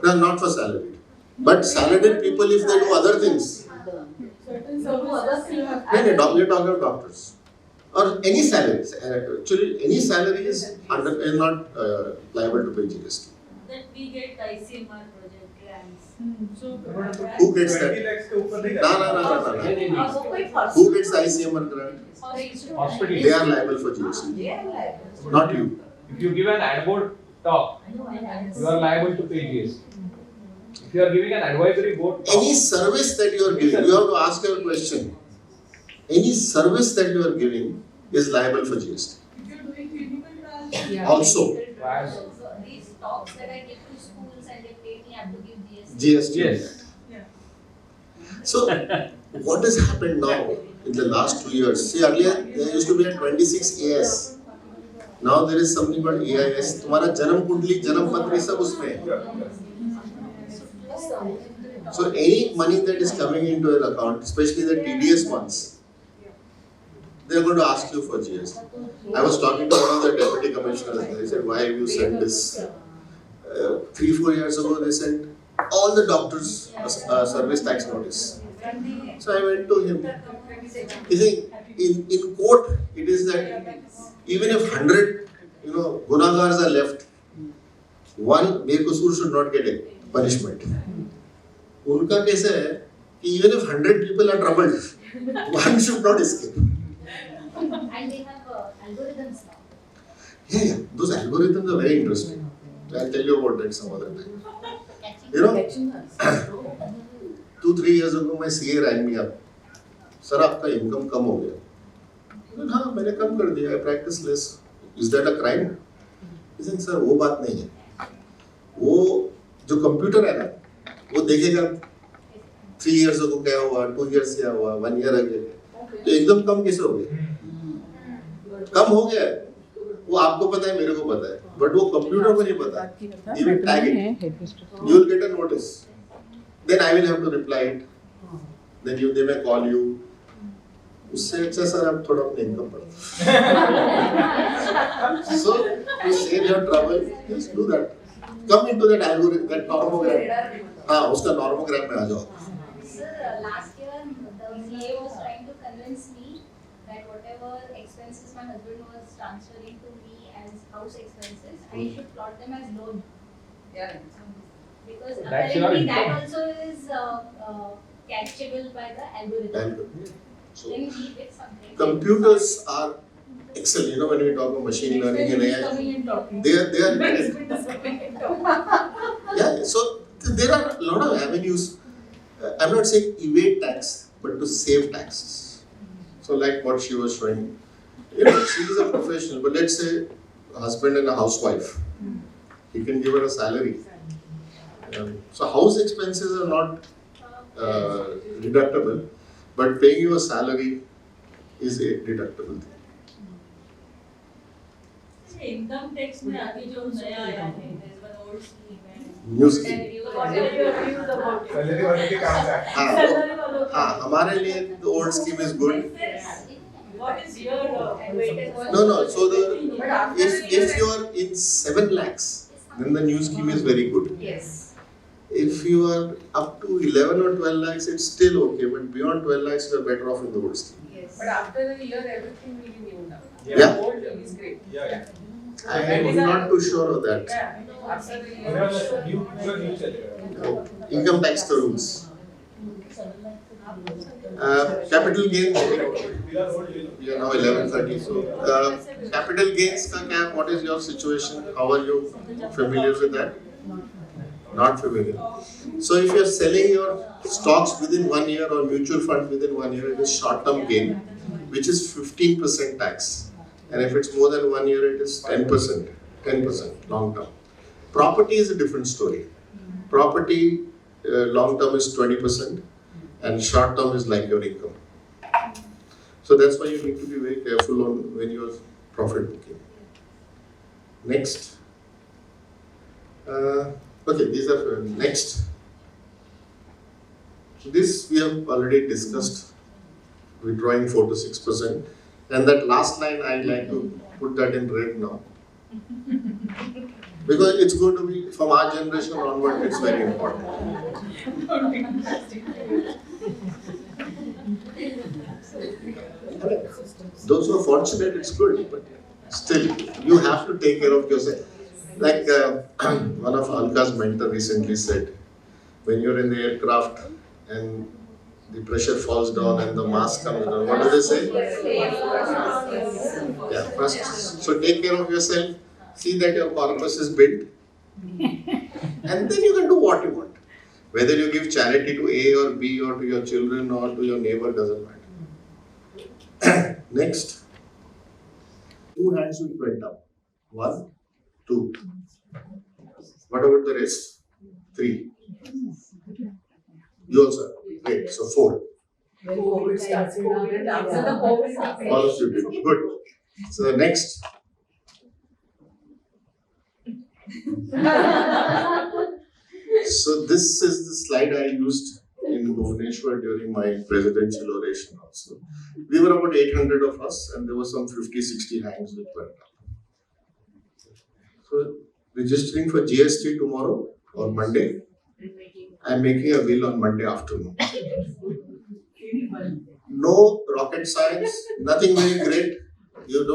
No, not for salary. But salaried people, if they do other things, Certain services you have. you're talking about doctors. Or any salary. Actually, any salary is not liable to pay GST. That we get ICMR project grants. So, Who gets 20 that? lakhs के ऊपर नहीं No. जाता. Who gets ICMR grant? Hospital. They are liable for GST. Not you. If you give an advert talk, you are liable to pay GST. If you are giving an advisory board talk, Any service that you are giving, you have to ask your question. Any service that you are giving is liable for GST. if you're doing clinical trials, Also, These talks that I give to schools and they pay me, I have to give GST. GST. Yes. So, what has happened now in the last 2 years? See, earlier there used to be a 26 AS. Now there is something called AIS. तुम्हारा जन्म कुंडली, जन्म पत्री सब उसमें है. So any money that is coming into your account, especially the TDS ones, they are going to ask you for GST. I was talking to one of the deputy commissioners. They said, "Why have you sent this?" 3-4 years ago, they sent all the doctors service tax notice. So I went to him. You see, in court, it is that even if 100, gunagars are left, one बेकसूर should not get a punishment. उनका कैसे है कि even if 100 people are troubled, one should not escape. And they have algorithms now. Yeah, those algorithms are very interesting. I'll tell you about that some other time. 2-3 years ago, my CA rang me up. Sir, आपका income कम हो गया. हाँ, मैंने कम कर दिया. I practice less. Is that a crime? He said, sir, वो बात नहीं है. वो जो कंप्यूटर है ना, वो देखेगा 3 years ago क्या हुआ, 2 years क्या हुआ, 1 year ago. तो एकदम कम कैसे हो गया? कम हो गया. वो आपको पता है, मेरे को पता है, बट वो कंप्यूटर को नहीं पता. You will tag it. You will get a notice. Then I will have to reply it. Then they may call you. उससे अच्छा सर आप थोड़ा अपने इनकम पर. So to save your trouble, just do that. Come into that algorithm, that normogram. हाँ, उसका normogram में आ जाओ. Sir, last year the CA was trying to convince me that whatever expenses my husband was transferring to me as house expenses, I should plot them as loan. Yeah. Because That's your apparently that income. also is catchable by the algorithm. Algorithm. So Then we did something. computers are excellent. You know, when we talk about machine learning and AI, Coming and talking. they are great. Husband is coming and talking. Yeah, so there are a lot of avenues. I'm not saying evade tax, but to save taxes. So like what she was showing, you know, she is a professional, but let's say a husband and a housewife. He can give her a salary. So house expenses are not deductible, but paying you a salary is a deductible thing. Income tax में आगे जो नया आया है there's one old scheme है New scheme. what are your views about it salary वाले के काम का. हाँ, Salary वालों का. हाँ, हमारे लिए the old scheme is good. What is your weighted No. So if you are in 7 lakhs, then the new scheme is very good. Yes. If you are up to 11 or 12 lakhs, it's still okay. But beyond 12 lakhs, you are better off in the old scheme. Yes. But after a year everything will be new now. Yeah. Old thing is great. Yeah. I am not too sure of that. Yeah. After a year. new चलेगा. Income tax the rules. Capital gains. We are now 11:30. So capital gains का क्या? What is your situation? How are you familiar with that? Not familiar. So if you are selling your stocks within 1 year or mutual funds within 1 year, it is short-term gain, which is 15% tax. And if it's more than 1 year, it is 10% long-term. Property is a different story. Property long-term is 20% and short-term is like your income. So that's why you need to be very careful on when you are profit booking. Next. Okay, these are next. This we have already discussed, withdrawing 4 to 6%. And that last line, I like to put that in red now. Because it's going to be, from our generation onward, it's very important. Those who are fortunate, it's good, but still, you have to take care of yourself. Like one of Alka's mentor recently said, when you're in the aircraft and the pressure falls down and the mask comes down, what do they say? Yeah, first, so take care of yourself, see that your corpus is built, and then you can do what you want. Whether you give charity to A or B or to your children or to your neighbor, doesn't matter. Next. 2 hands will went up. 1, 2. What about the rest? 3. You also. Great. So 4. When COVID started, after the COVID started. All of you did. Good. So the next. So this is the slide I used in Bhubaneswar during my presidential oration also. We were about 800 of us and there were some 50-60 hands which went up. So registering for GST tomorrow or Monday. I'm making a will on Monday afternoon. No rocket science, nothing very great. You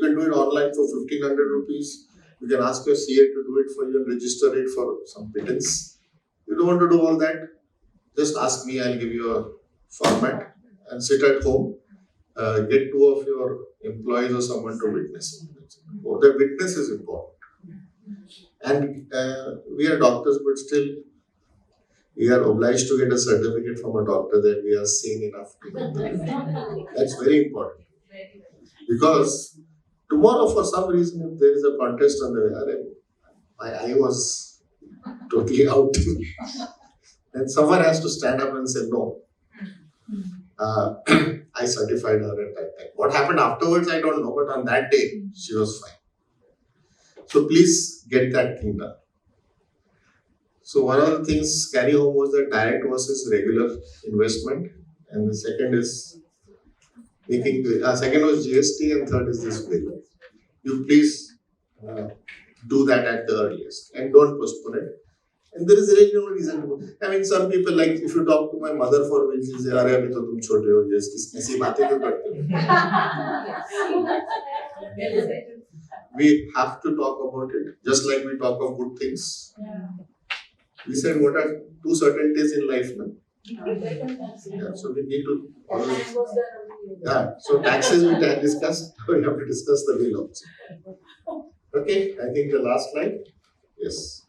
can do it online for 1,500 rupees. You can ask your CA to do it for you and register it for some pittance. You don't want to do all that, just ask me, I'll give you a format and sit at home. Get 2 of your employees or someone to witness. The witness is important. And we are doctors, but still we are obliged to get a certificate from a doctor that we are sane enough to do that. That's very important. Because tomorrow, for some reason, if there is a contest on the way, my eye was totally out. And someone has to stand up and say, no. I certified her at that time. What happened afterwards, I don't know, but on that day, she was fine. So please get that thing done. So one of the things carry home was the direct versus regular investment. And the second is Second was GST and third is this bill. You please do that at the earliest and don't postpone it. And there is really no reason to. I mean, some people, like if you talk to my mother for which she say, "Arey abhi to tum chote ho, yes, ऐसी बातें क्यों करते हो?" We have to talk about it, just like we talk of good things. We said what are two certainties in life, man? Yeah, so we need to always. Yeah, so taxes we can discuss. We have to discuss the bill also. Okay, I think the last slide. Yes.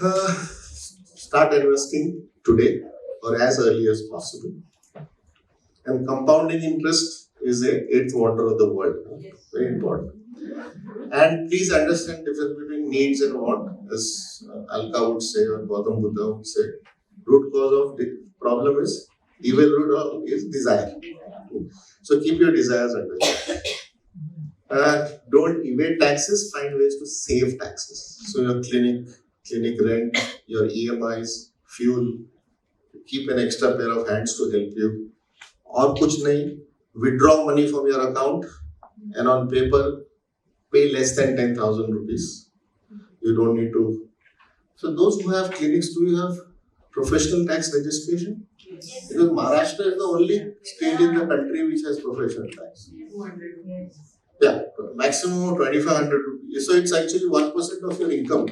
Start investing today or as early as possible. And compounding interest is a eighth wonder of the world. Very important. And please understand the difference between needs and want, as Alka would say or Gautam Buddha would say. Root cause of the problem is evil root is desire. So keep your desires under check. Don't evade taxes, find ways to save taxes. So your clinic rent, your EMIs, fuel, keep an extra pair of hands to help you. Or kuch nahi, withdraw money from your account and on paper pay less than 10,000 rupees. You don't need to. So those who have clinics, do you have professional tax registration? Because Maharashtra is the only state in the country which has professional tax. Yeah, maximum of 2,500 rupees. So it's actually 1% of your income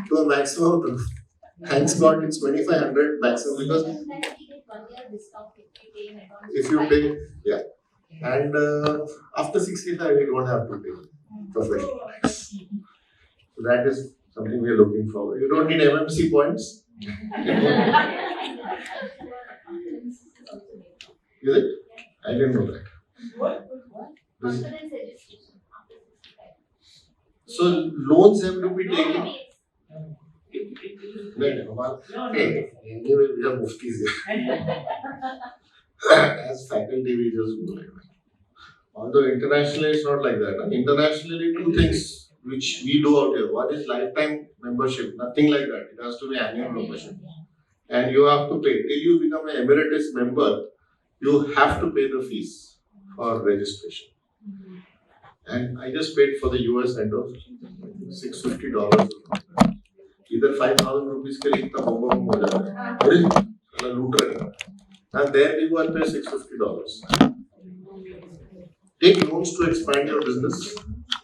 to a maximum of, thanks God, it's 2,500 maximum because if you pay, yeah. And after 65, you don't have to pay professional tax. So that is something we are looking for. You don't need MMC points. Is it? I didn't know that. Confidence registration after 65. So loans have to be taken. Hey, anyway, we are muftis here. As faculty, we just go like that. Although internationally, it's not like that. Internationally, two things which we do out here. One is lifetime membership, nothing like that. It has to be annual membership. And you have to pay. Till you become an emeritus member, you have to pay the fees for registration. And I just paid for the US end of $650. Either 5,000 rupees ke liye itna bomba ho jata hai. अरे लूट रहे हैं. And there you go and pay $650. Take loans to expand your business,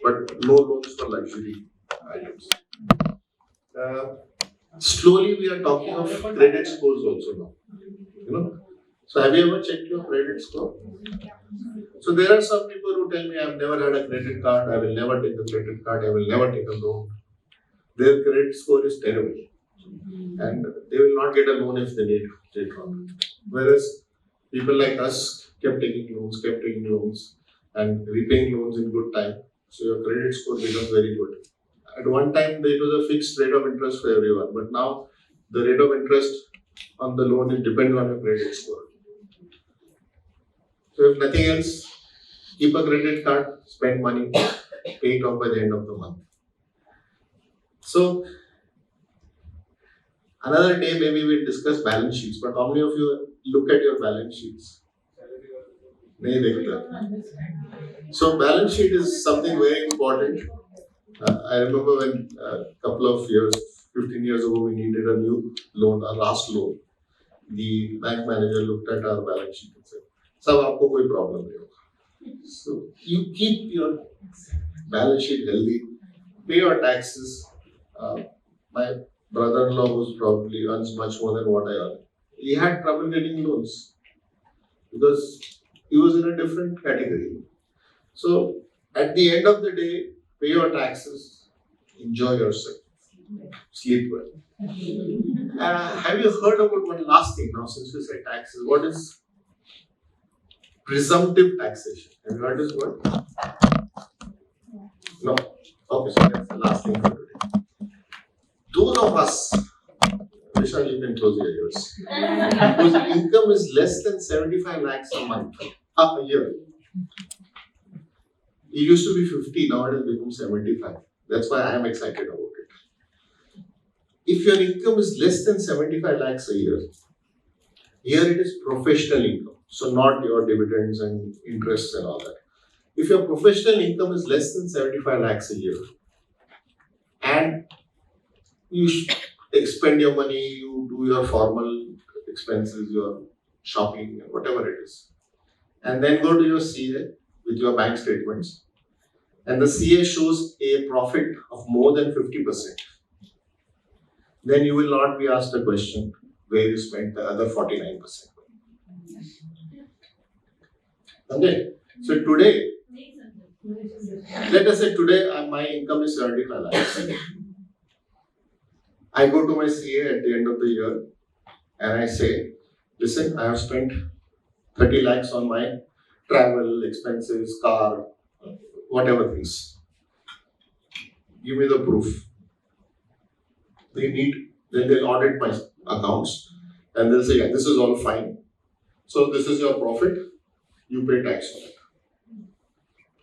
but no loans for luxury items. Slowly we are talking of credit scores also now. You know. So have you ever checked your credit score? So there are some people who tell me, I've never had a credit card, I will never take a credit card, I will never take a loan. Their credit score is terrible. And they will not get a loan if they need it. Whereas people like us kept taking loans and repaying loans in good time. So your credit score becomes very good. At one time, it was a fixed rate of interest for everyone, but now the rate of interest on the loan depends on your credit score. So if nothing else, keep a credit card, spend money, pay it off by the end of the month. So another day maybe we'll discuss balance sheets, but how many of you look at your balance sheets? So balance sheet is something very important. I remember when a couple of years, 15 years ago, we needed a new loan, a last loan. The bank manager looked at our balance sheet and said, "Sir, आपको कोई problem नहीं होगा." So you keep your balance sheet healthy, pay your taxes. My brother-in-law, who probably earns much more than what I earn, he had trouble getting loans because he was in a different category. So at the end of the day, pay your taxes, enjoy yourself, sleep well. Have you heard about one last thing now since we said taxes? What is presumptive taxation? Have you heard this word? No? Okay, so that's the last thing for today. Those of us, Vishal, you can close your ears, whose income is less than 75 lakhs a month, a year. It used to be 50, now it has become 75. That's why I am excited about it. If your income is less than 75 lakhs a year, here it is professional income. So not your dividends and interests and all that. If your professional income is less than 75 lakhs a year and you expend your money, you do your formal expenses, your shopping, whatever it is, and then go to your CA with your bank statements, and the CA shows a profit of more than 50%, then you will not be asked a question where you spent the other 49%. Okay, so today, let us say today my income is 75 lakhs. I go to my CA at the end of the year and I say, listen, I have spent 30 lakhs on my travel, expenses, car, whatever things. Give me the proof. Then they'll audit my accounts and they'll say, yeah, this is all fine. So this is your profit, you pay tax on it.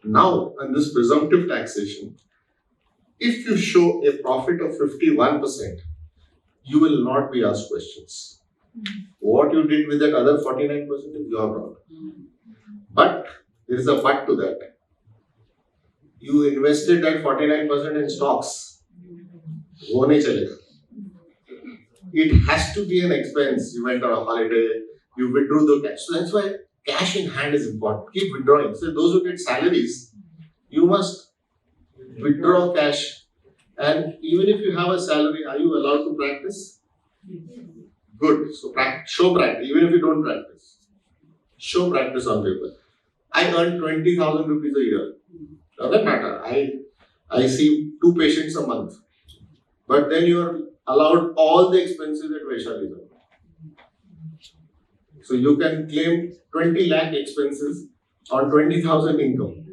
Now, on this presumptive taxation, if you show a profit of 51%, you will not be asked questions. What you did with that other 49% is your problem. But there is a but to that. You invested that 49% in stocks. वो नहीं चलेगा. It has to be an expense. You went on a holiday, you withdrew the cash. So that's why cash in hand is important. Keep withdrawing. So those who get salaries, you must withdraw cash. And even if you have a salary, are you allowed to practice? Good. So show practice, even if you don't practice. Show practice on paper. I earn 20,000 rupees a year. Doesn't matter. I see 2 patients a month. But then you are allowed all the expenses at Vaishali. So you can claim 20 lakh expenses on 20,000 income.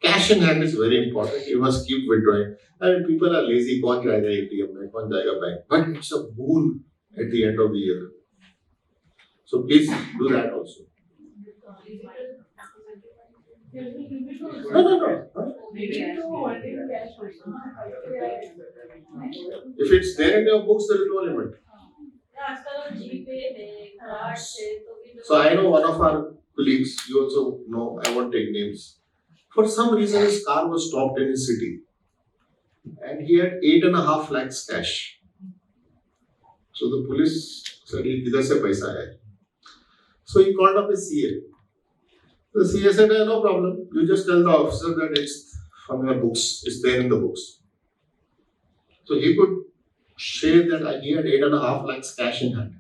Cash in hand is very important. You must keep withdrawing. I mean, people are lazy. कौन जाएगा ATM में, कौन जाएगा bank? But it's a boon at the end of the year. So please do that also. No. If it's there in your books, there is no limit. So I know one of our colleagues, you also know, I won't take names. For some reason, his car was stopped in his city. And he had 8.5 lakhs cash. So the police said, "Kidhar se paisa hai?" So he called up his CA. The CA said, no problem. You just tell the officer that it's from your books. It's there in the books. So he could share that he had 8.5 lakhs cash in hand.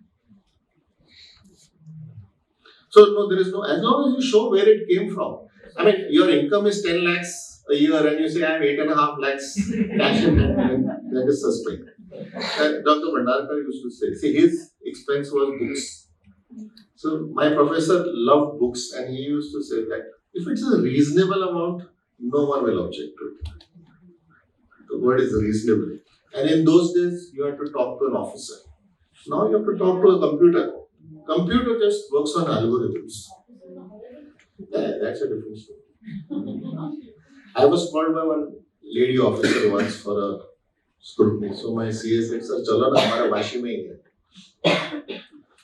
So no, there is no, as long as you show where it came from. I mean, your income is 10 lakhs a year and you say I have 8.5 lakhs cash in hand, that is suspect. And Dr. Bhandarkar used to say, see, his expense was books. So my professor loved books and he used to say that if it's a reasonable amount, no one will object to it. The word is reasonable. And in those days, you had to talk to an officer. Now you have to talk to a computer. Computer just works on algorithms. Yeah, that's a different story. I was called by one lady officer once for a scrutiny. So my CA said, "Sir, chalo na, hamara Vashi mein hi hai."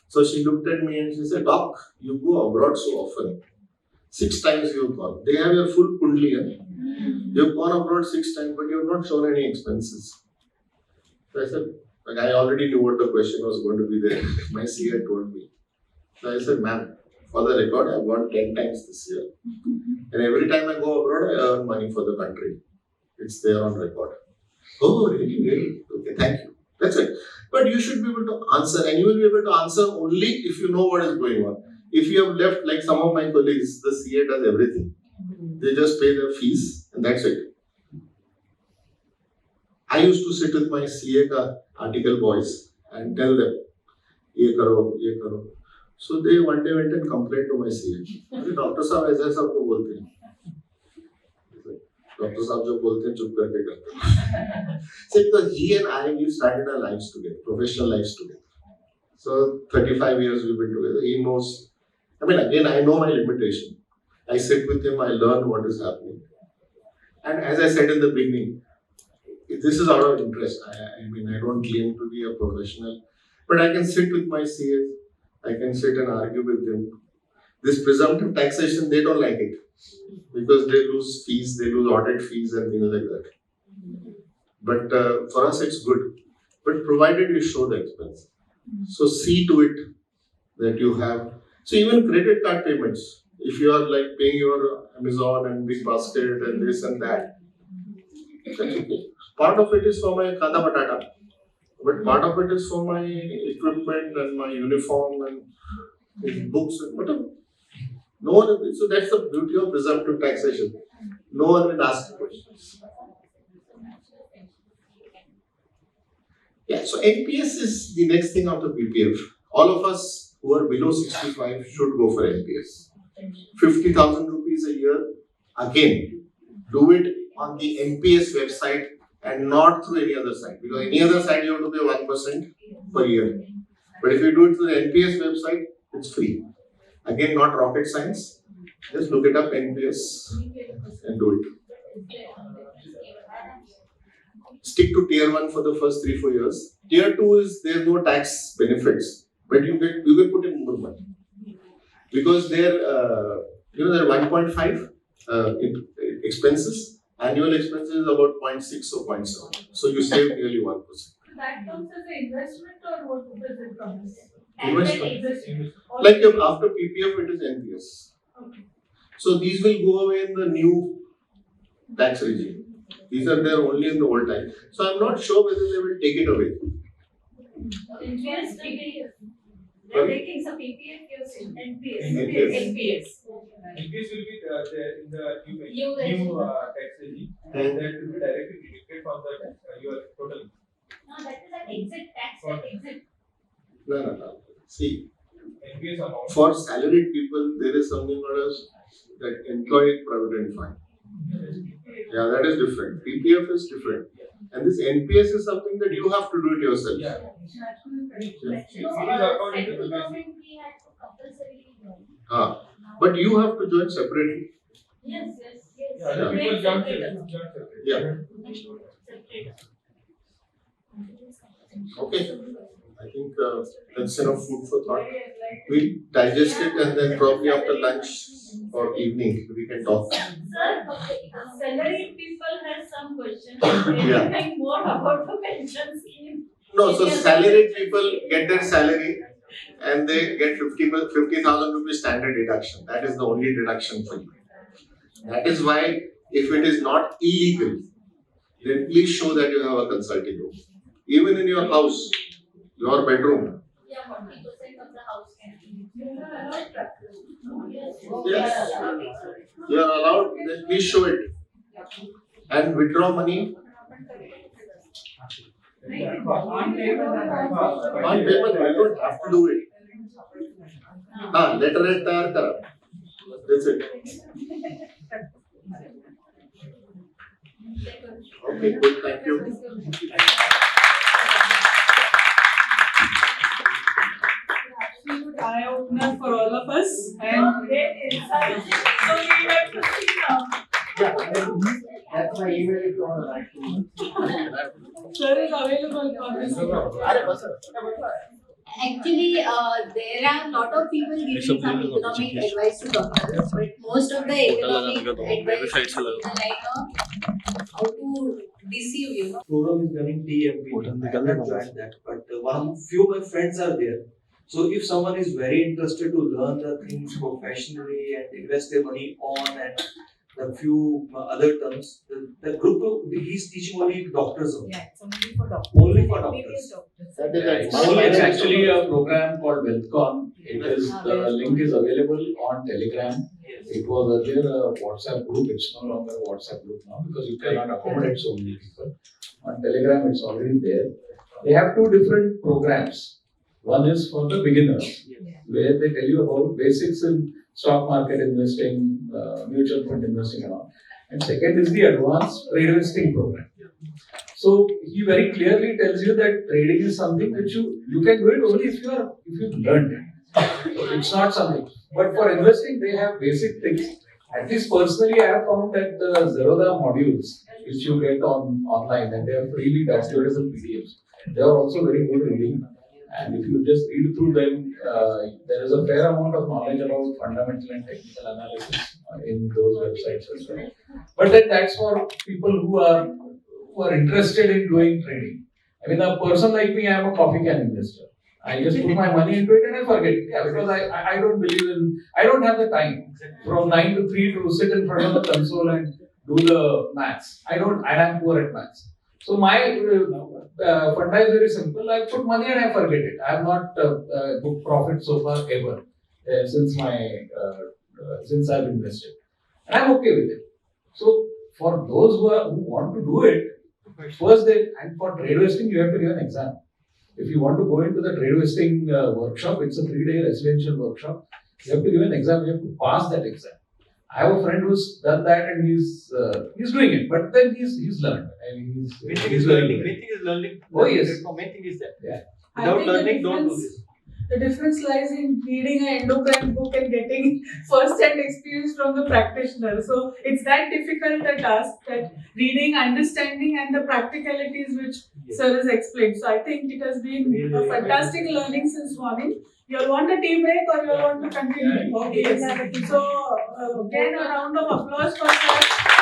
So she looked at me and she said, "Doc, you go abroad so often. 6 times you have gone. They have your full kundli. You have gone abroad 6 times, but you have not shown any expenses." So I said, I already knew what the question was going to be there. My CA told me. So I said, "Ma'am, for the record, I have gone 10 times this year. And every time I go abroad, I earn money for the country. It's there on record." "Oh, really? Okay, thank you." That's it. But you should be able to answer, and you will be able to answer only if you know what is going on. If you have left, like some of my colleagues, the CA does everything. They just pay their fees, and that's it. I used to sit with my CA article boys and tell them, "Ye karo, ye karo." So they one day went and complained to my CA. "Doctor साहब ऐसा सबको बोलते हैं." Doctor साहब जो बोलते हैं चुप करके करते हैं. So because he and I, we started our lives together, professional lives together. So 35 years we've been together. He knows. I mean, again, I know my limitation. I sit with him, I learn what is happening. And as I said in the beginning, this is out of interest. I mean, I don't claim to be a professional, but I can sit with my CA I can sit and argue with them. This presumptive taxation, they don't like it because they lose fees, they lose audit fees and things like that. But for us, it's good. But provided you show the expense. So see to it that you have. So even credit card payments, if you are like paying your Amazon and Big Basket and this and that, that's okay. Part of it is for my kada batata, but part of it is for my equipment and my uniform and his books and whatever. No one. So that's the beauty of presumptive taxation. No one will ask questions. Yeah. So NPS is the next thing after PPF. All of us who are below 65 should go for NPS. 50,000 rupees a year. Again, do it on the NPS website and not through any other site. Because any other site you have to pay 1% per year. But if you do it through the NPS website, it's free. Again, not rocket science. Just look it up, NPS, and do it. Stick to tier 1 for the first 3-4 years. Tier 2 is there no tax benefits, but you can put in more money. Because they're 1.5 expenses, annual expenses about 0.6 or 0.7. So you save nearly 1%. That comes as an investment or what does it come as? Investment. Like after PPF, it is NPS. Okay. So these will go away in the new tax regime. These are there only in the old time. So I'm not sure whether they will take it away. NPS, PPF. They're Sorry? taking some PPF, you're saying NPS. NPS. NPS will be there in the New new tax regime, and that will be directly deducted from the your total. No, that is an exit tax at exit. No. See, NPS amount. for salaried people, there is something called as that employee provident fund. Yeah, that is different. PPF is different. And this NPS is something that you have to do it yourself. Yeah. Yeah. So, central government we had to compulsorily join. But you have to join separately. Yes. Yeah, other people jump separate. Yeah. Okay. I think that's enough food for thought. We'll digest it and then probably after lunch or evening we can talk. Sir, salaried people have some questions. Yeah. Anything more about the pension scheme? No, so salaried people get their salary and they get 50,000 rupees standard deduction. That is the only deduction for you. That is why if it is not illegal, then please show that you have a consulting room. Even in your house, your bedroom. Yeah, 40% of the house can be. Yes. You are allowed, then please show it. And withdraw money. On payment, you don't have to do it. Letterhead तैयार करा. That's it. Okay, good. Thank you. Absolute eye opener for all of us. And Great insight. So we have to see now. That's my email if you want to write to me. sir is available for this. Actually, there are a lot of people giving some economic advice to doctors, but most of the economic advice is like how to deceive, you know. Program is running TMB. I have not joined that, but few of my friends are there. So if someone is very interested to learn the things professionally and invest their money on and the few other terms, the group of, he's teaching only doctors only. Yeah, it's only for doctors. Only for doctors. It's actually a program called WealthCon. The link is available on Telegram. It was earlier a WhatsApp group. It's no longer a WhatsApp group now because you cannot accommodate so many people. On Telegram, it's already there. They have two different programs. One is for the beginners, where they tell you about basics in stock market investing, mutual fund investing and all. And second is the advanced trade investing program. So he very clearly tells you that trading is something which you can do it only if you've learned it. So it's not something. But for investing, they have basic things. At least personally, I have found that the Zerodha modules which you get online and they are freely downloadable PDFs. They are also very good reading. And if you just read through them, there is a fair amount of knowledge about fundamental and technical analysis in those websites as well. But then that's for people who are interested in doing trading. I mean, a person like me, I am a coffee can investor. I just put my money into it and I forget it. Yeah, because I don't believe in, I don't have the time from 9 to 3 to sit in front of the console and do the maths. I am poor at maths. So my funda is very simple. I put money and I forget it. I have not booked profit so far ever since I've invested, and I'm okay with it. So for those who want to do it, first and for trade vesting you have to give an exam. If you want to go into the trade vesting workshop, it's a 3-day residential workshop. You have to give an exam. You have to pass that exam. I have a friend who's done that and he's doing it, but then he's learned. I mean, he's learning. Main thing is learning. Oh yes. Main thing is that. Yeah. Without learning, don't do this. The difference lies in reading an endocrine book and getting first-hand experience from the practitioner. So it's that difficult a task, that reading, understanding, and the practicalities which Sir has explained. So I think it has been a fantastic learning since morning. You all want a tea break or you all want to continue? Okay. Yes. So again, a round of applause for Sir.